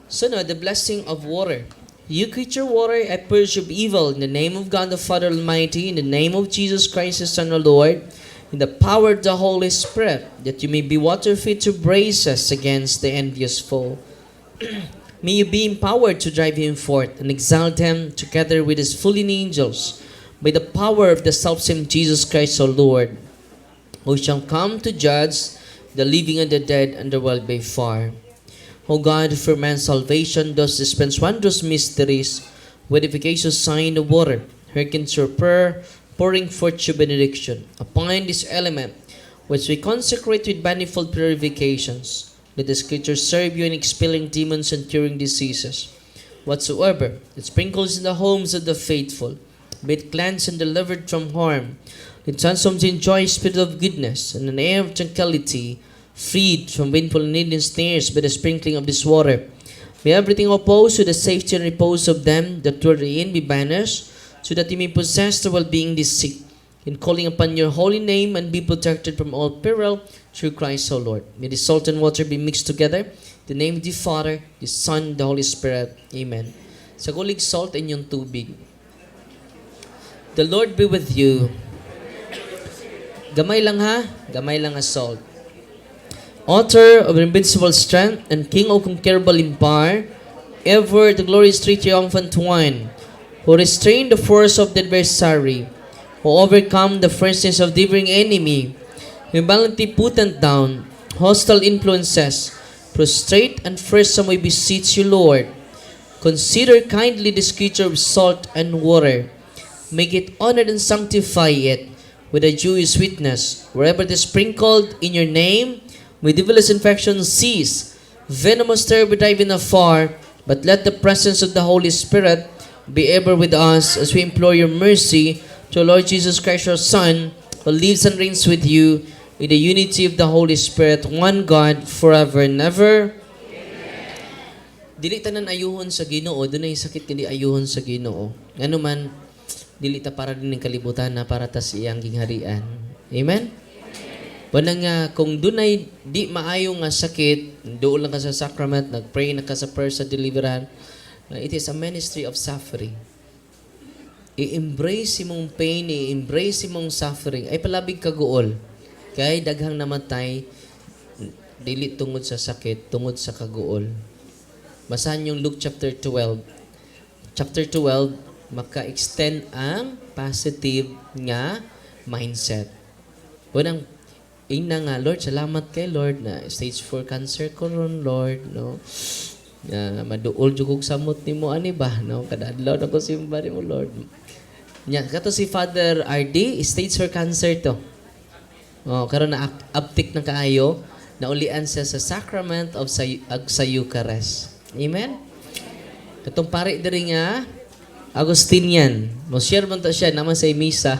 So now, the blessing of water. You creature water, I purge of evil in the name of God the Father Almighty, in the name of Jesus Christ, the Son of the Lord, in the power of the Holy Spirit, that you may be water fit to brace us against the envious foe. May you be empowered to drive him forth and exalt him together with his fallen angels by the power of the selfsame Jesus Christ our Lord, who shall come to judge the living and the dead and the world by fire. O God, for man's salvation, does dispense wondrous mysteries with efficacious sign of water. Hearken to your prayer, pouring forth your benediction upon this element, which we consecrate with manifold purifications. Let the Scriptures serve you in expelling demons and curing diseases. Whatsoever it sprinkles in the homes of the faithful, be it cleansed and delivered from harm. Let transforms enjoy a spirit of goodness and an air of tranquility, freed from painful and hidden snares by the sprinkling of this water. May everything opposed to the safety and repose of them that dwell therein be banished, so that you may possess the well-being this sick, in calling upon your holy name and be protected from all peril through Christ our Lord. May the salt and water be mixed together. In the name of the Father, the Son, the Holy Spirit. Amen. Sa kulig salt inyong tubig. The Lord be with you. Gamay lang ha? Gamay lang nga salt. Author of invincible strength and King of conquerable empire, ever the glorious triumphant one, who restrained the force of the adversary, who overcome the fierceness of the devouring enemy, who valiantly put down hostile influences, prostrate and fearsome we beseech you, Lord. Consider kindly this creature of salt and water. Make it honored and sanctify it with a Jewish witness, wherever it is sprinkled in your name. May devilish infection cease, venomous terror be driven afar, but let the presence of the Holy Spirit be ever with us as we implore your mercy to Lord Jesus Christ, your Son, who lives and reigns with you in the unity of the Holy Spirit, one God, forever and ever. Amen. Dili tanan ayuhon sa Ginoo, dunay sakit dili ayuhon sa Ginoo. Ngano man dili ta para din ng kalibutan na para ta sa iyang gingharian. Amen. Wala nga, kung dunay di maayo nga sakit, doon lang ka sa sacrament, nag-pray na ka sa prayer sa deliverance, it is a ministry of suffering. I-embrace imong pain, i-embrace imong suffering, ay palabig kaguol. Kay daghang namatay, dili tungod sa sakit, tungod sa kaguol. Basahan yung Luke chapter 12. Chapter 12, maka-extend ang positive nga mindset. Unang ina nga, Lord, salamat kay Lord na stage 4 cancer ko ron, Lord, no? Maduol jugog samot nimo ani ba, no? Kada adlaw na ko simba nimo, Lord. Nya kato si Father RD, stage 4 cancer to. Karon na uptick na kaayo, naulian siya sa sacrament of sa Eucharist. Amen. Katong pare diri nga Agustinian. Mo share man ta siya naman sa misa.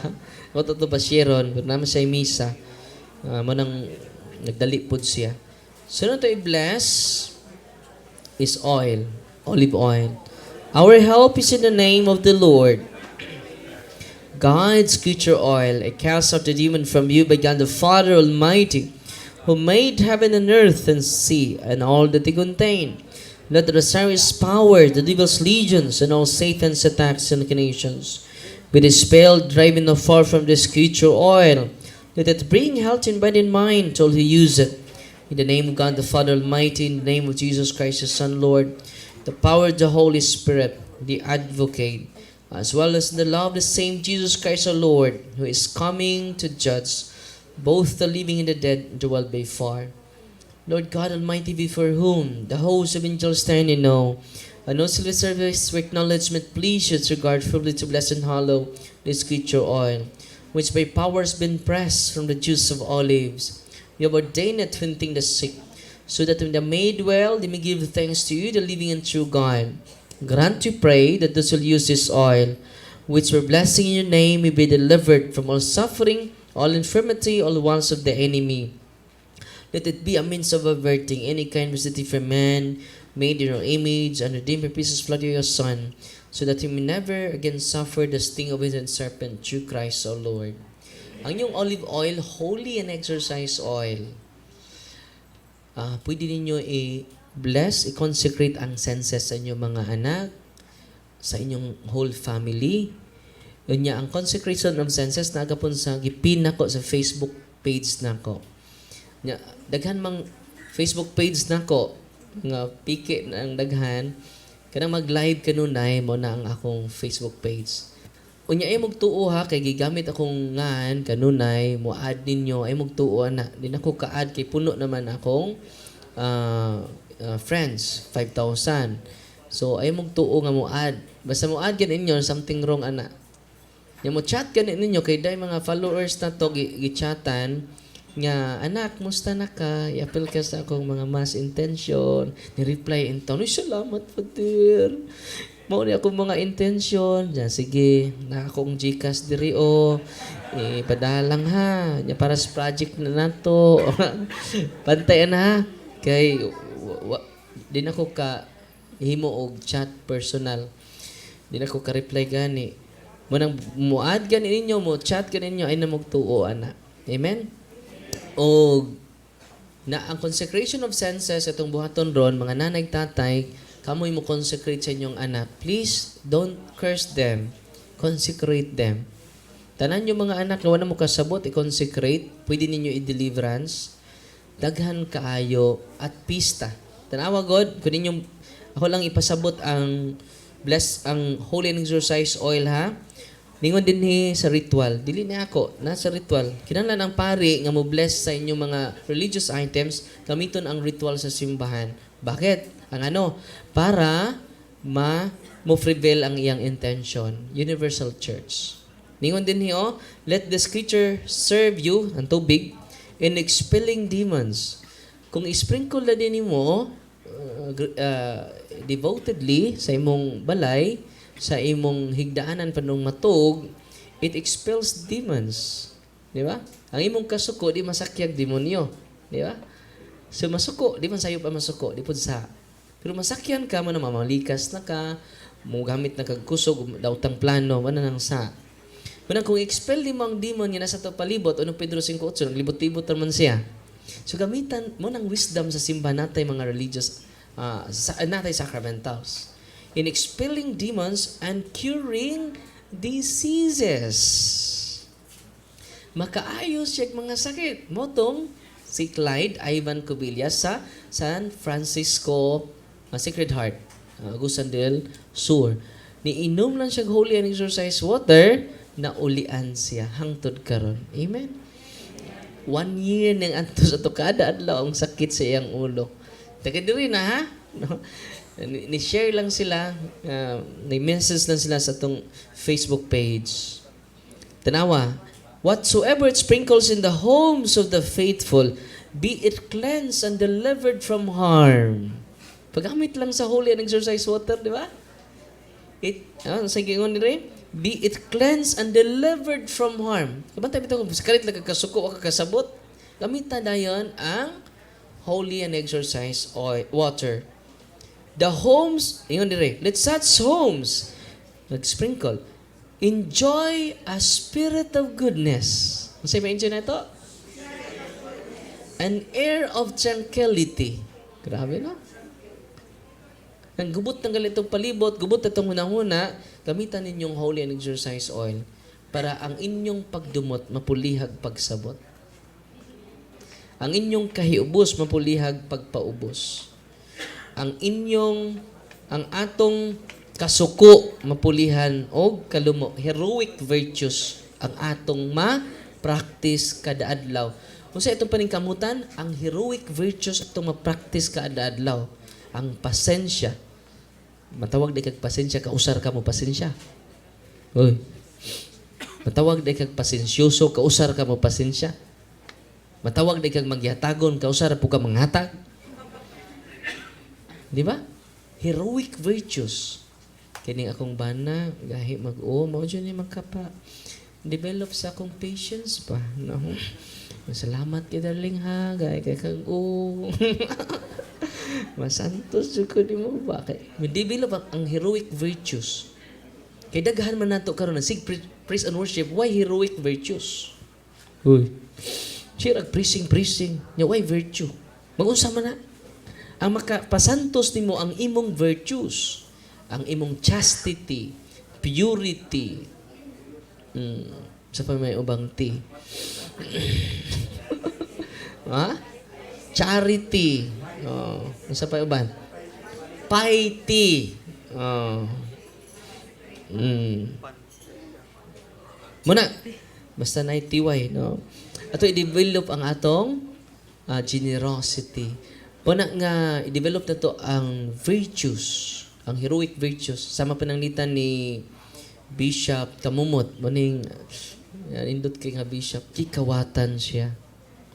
Mo to ba shareon, naman sa misa. Mo nang nagdali pud siya. Sunod to i-bless is oil, olive oil. Our help is in the name of the Lord. God's creature oil, I cast out the demon from you by God the Father Almighty, who made heaven and earth and sea and all that they contain. Let the Rosary's power, the devil's legions, and all Satan's attacks and machinations be dispelled, driving afar from this creature oil. Let it bring health in body and mind to all who use it. In the name of God the Father Almighty, in the name of Jesus Christ, His Son, Lord, the power of the Holy Spirit, the Advocate, as well as the love of the same Jesus Christ our Lord, who is coming to judge both the living and the dead, dwell by far. Lord God Almighty, before whom the host of angels stand in awe, and no silver service for acknowledgement, please should regard fully to bless and hallow this creature oil, which by power has been pressed from the juice of olives. You have ordained it to anointing the sick, so that when they are made well, they may give thanks to you, the living and true God. Grant, we pray, that those who use this oil, which we're blessing in your name, may be delivered from all suffering, all infirmity, all wants of the enemy. Let it be a means of averting any kind of visiting from man, made in your image, and redeemed by precious blood of your Son, so that he may never again suffer the sting of his serpent, through Christ our Lord. Ang yung olive oil, holy and exercise oil. Pwede ninyo i-bless, i-consecrate ang senses sa inyong mga anak, sa inyong whole family. Yun niya, ang consecration of senses, nagapon sa gipin nako sa Facebook page nako. Daghan mang Facebook page nako nga piki na ang daghan, kanang mag-live kanunay mo na ang akong Facebook page. Unya ay magtuo ha, kay gigamit akong ngan kanunay, mo add ninyo ay magtuo na. Din ako ka-add kay puno naman akong friends, 5,000. So ay magtuo nga mo add. Basta mo add gan inyo something wrong ana. Nya mo chat gan ninyo kay day mga followers na to gi-chatan nga, anak, musta na ka? I-appeal ka sa akong mga mass intention. Ni-reply in town, salamat, Father. Mao ni akong mga intention. Diyan, sige, na akong Gcash diri o. Padalang ha. Diyan, para sa project na nato. Pantayan ha. Kay, din ako ka himo og chat personal. Din ako ka-reply gani. Munang muad gani ninyo, mo chat gani ninyo, ay namugtuo, ana. Amen? O na ang consecration of senses itong buhaton ron, mga nanay tatay, kamoy mo consecrate sa inyong anak. Please don't curse them. Consecrate them. Tanan yung mga anak na wala mo kasabot, i-consecrate, pwede ninyo i-deliverance, daghan kaayo at pista. Tanawa God, kung ninyong ako lang ipasabot ang bless ang holy and exercise oil ha. Ningon din sa ritual. Dili na ako, nasa ritual. Kinahanglan ang pari nga mo bless sa inyong mga religious items, gamiton ang ritual sa simbahan. Bakit? Ang ano? Para mo prevail ang iyang intention. Universal Church. Ningon din let this creature serve you, ang tubig, in expelling demons. Kung isprinkle na din mo devotedly sa imong balay, sa imong higdaanan panong matug, it expels demons. Di ba? Ang imong kasuko, di masakyag demonyo. Di ba? So masuko, di man sayo pa masuko, di po sa. Pero masakyan ka, man mamalikas na ka, mo gamit na kagkusog, daw tang plano, man nang sa. Una, kung expel di mo ang demon nga nasa to palibot, ano Pedro 5:8, naglibot-libot naman siya. So gamitan mo ng wisdom sa simbahan natay mga religious, natay sacramentals. In expelling demons and curing diseases. Makaayos siya mga sakit. Motong si Clyde Ivan Cubillas sa San Francisco Sacred Heart, Agusan del Sur. Niinom lang siya holy and exercise water, na ulian siya hangtod karon. Amen. 1 year nang antos ato kada adlaw ang sakit sa iyang ulo. Taga diri na ha. No? Ni-share lang sila, ni-message lang sila sa tong Facebook page. Tanawa, whatsoever it sprinkles in the homes of the faithful, be it cleansed and delivered from harm. Paggamit lang sa holy and exercise water, di ba? Sa gingon nila, be it cleansed and delivered from harm. Kabantay bitaw kung sakalit lang kasuko o kakasabot, gamitan na yan ang holy and exercise water. The homes, ingon dire, let such homes, nag-sprinkle, enjoy a spirit of goodness. Ano sa'yo ma-enjoy na ito? An air of tranquility. Grabe, no? Ang gubot ng ganitong palibot, gubot itong hunahuna, gamitan ninyong holy and exercise oil para ang inyong pagdumot mapulihag pagsabot. Ang inyong kahiubos mapulihag pagpaubos. Ang atong kasuko mapulihan o kalumo, heroic virtues ang atong ma-practice kada adlaw. Kung sa itong paningkamutan, ang heroic virtues atong ma-practice kada adlaw. Ang pasensya. Matawag di kag pasensya, kausar ka mo pasensya. Uy. Matawag di kag pasensyoso, kausar ka mo pasensya. Matawag di kag magyatagon, kausar po ka manghatag. Di ba? Heroic virtues. Kining akong bana, gahi mag-o, mao dyan ni magkapa. Develop sa akong patience pa. No? Salamat kay darling ha, gahi kay kag-o. Masantos jud ko nimo ba kay develop ang heroic virtues. Kay daghan man nato karon na sig praise and worship, why heroic virtues? Uy. Sirag praising nya why virtue? Mag-unsa man na ang makapasantos nimo ang imong virtues, ang imong chastity, purity. Sa pa may ubang ti. Ha? Charity. Sa pa uban? Piety. Muna, basta na itiway, no? Ato i-develop ang atong generosity. Muna nga, i-develop na to ang virtues, ang heroic virtues. Sama pananglitan ni Bishop Kamumot. Muning, indot kay nga Bishop, kikawatan siya.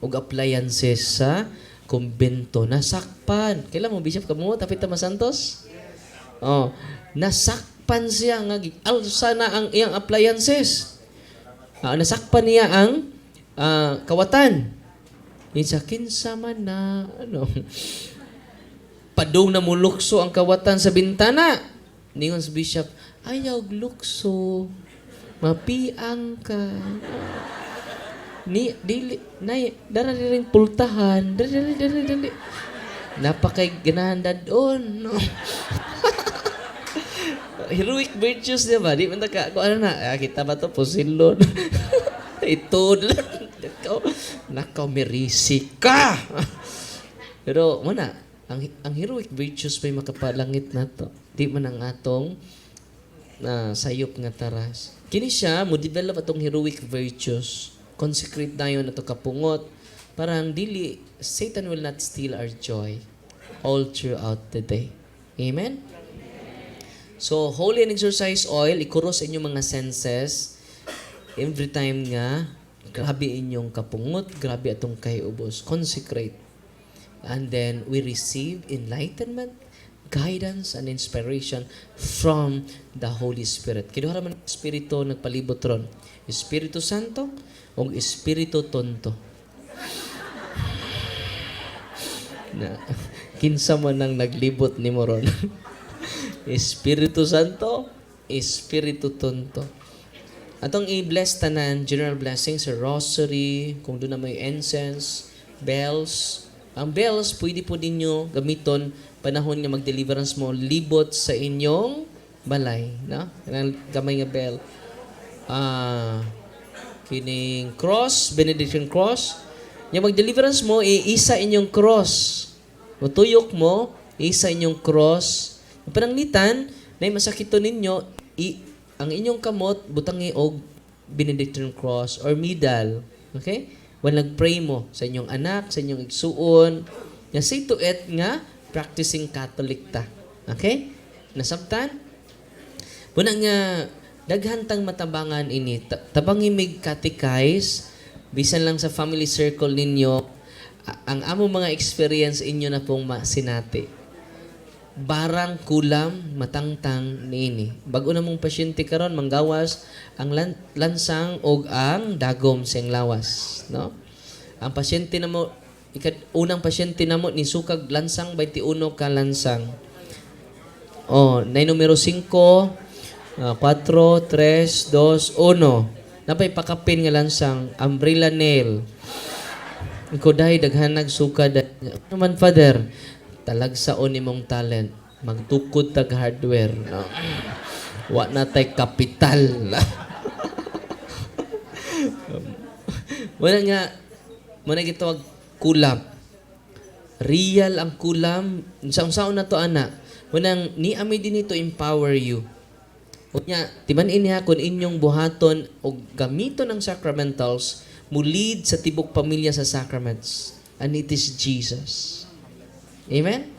Og appliances sa kumbento. Nasakpan. Kailan mo, Bishop Kamumot? Tapit na Santos? Nasakpan siya. Alsa na ang iyang appliances. Nasakpan niya ang kawatan. Sa kinsa man na, padong na mulukso ang kawatan sa bintana. Ningon sa Bishop, ayaw lukso. Mapiang ka. Dara rin pultahan. Dali. Napakay ganahan doon. No? Heroic virtues, di ba? Di man ka, kung ano na, kita ba ito? Pusilon. Ito lang. Nakaw, merisi ka. Pero, muna, ang heroic virtues may makapalangit na to. Di man ang atong sayop nga taras. Kini siya, mo develop atong heroic virtues. Consecrate na yun ato kapungot. Parang dili, Satan will not steal our joy all throughout the day. Amen? So, holy and exercise oil, ikuros inyong mga senses. Every time nga, grabe inyong kapungot, grabe atong kahiubos. Consecrate. And then, we receive enlightenment, guidance, and inspiration from the Holy Spirit. Kinuha naman ang Espiritu nagpalibot ron. Espiritu Santo o Espiritu Tonto. Na, kinsa man ang naglibot ni mo ron. Espiritu Santo, Espiritu Tonto. atong i-bless tanan, general blessings, sa rosary, kung doon na may incense, bells. Ang bells, pwede po ninyo gamiton panahon nga mag-deliverance mo, libot sa inyong balay. No? Kanang gamay nga bell. Kining cross, benediction cross. Yung mag-deliverance mo, iisa inyong cross. O tuyok mo, isa inyong cross. Pananglitan, na masakito ninyo, ang inyong kamot, butangi og benediction cross or medal. Okay? When nag-pray mo sa inyong anak, sa inyong igsuon, na say to it nga, practicing Catholic ta. Okay? Nasabtan? Muna nga, daghantang matabangan ini. Tabangi mig catechize, bisan lang sa family circle ninyo, ang among mga experience inyo na pong masinati. Barang kulam matangtang niini. Bago na mong pasyente karon manggawas ang lansang o ang dagom sing lawas, no? Ang pasyente na mo unang pasyente na mo ni sukag lansang 21 ka lansang. Na numero 5, 4, 3, 2, 1. Napay pakapin nga lansang umbrella nail. Ikaw dahi daghan nagsukad. Ano man, Father? Talagsaon imong talent. Magtukod tag hardware. No? Wa na tay kapital. Muna gitawag kulam. Real ang kulam. Unsaon na to, ana? Munang ni ami din to empower you. Unya, timan iniha kung inyong buhaton o gamiton ng sacramentals, mulid sa tibok pamilya sa sacraments. And it is Jesus. Amen?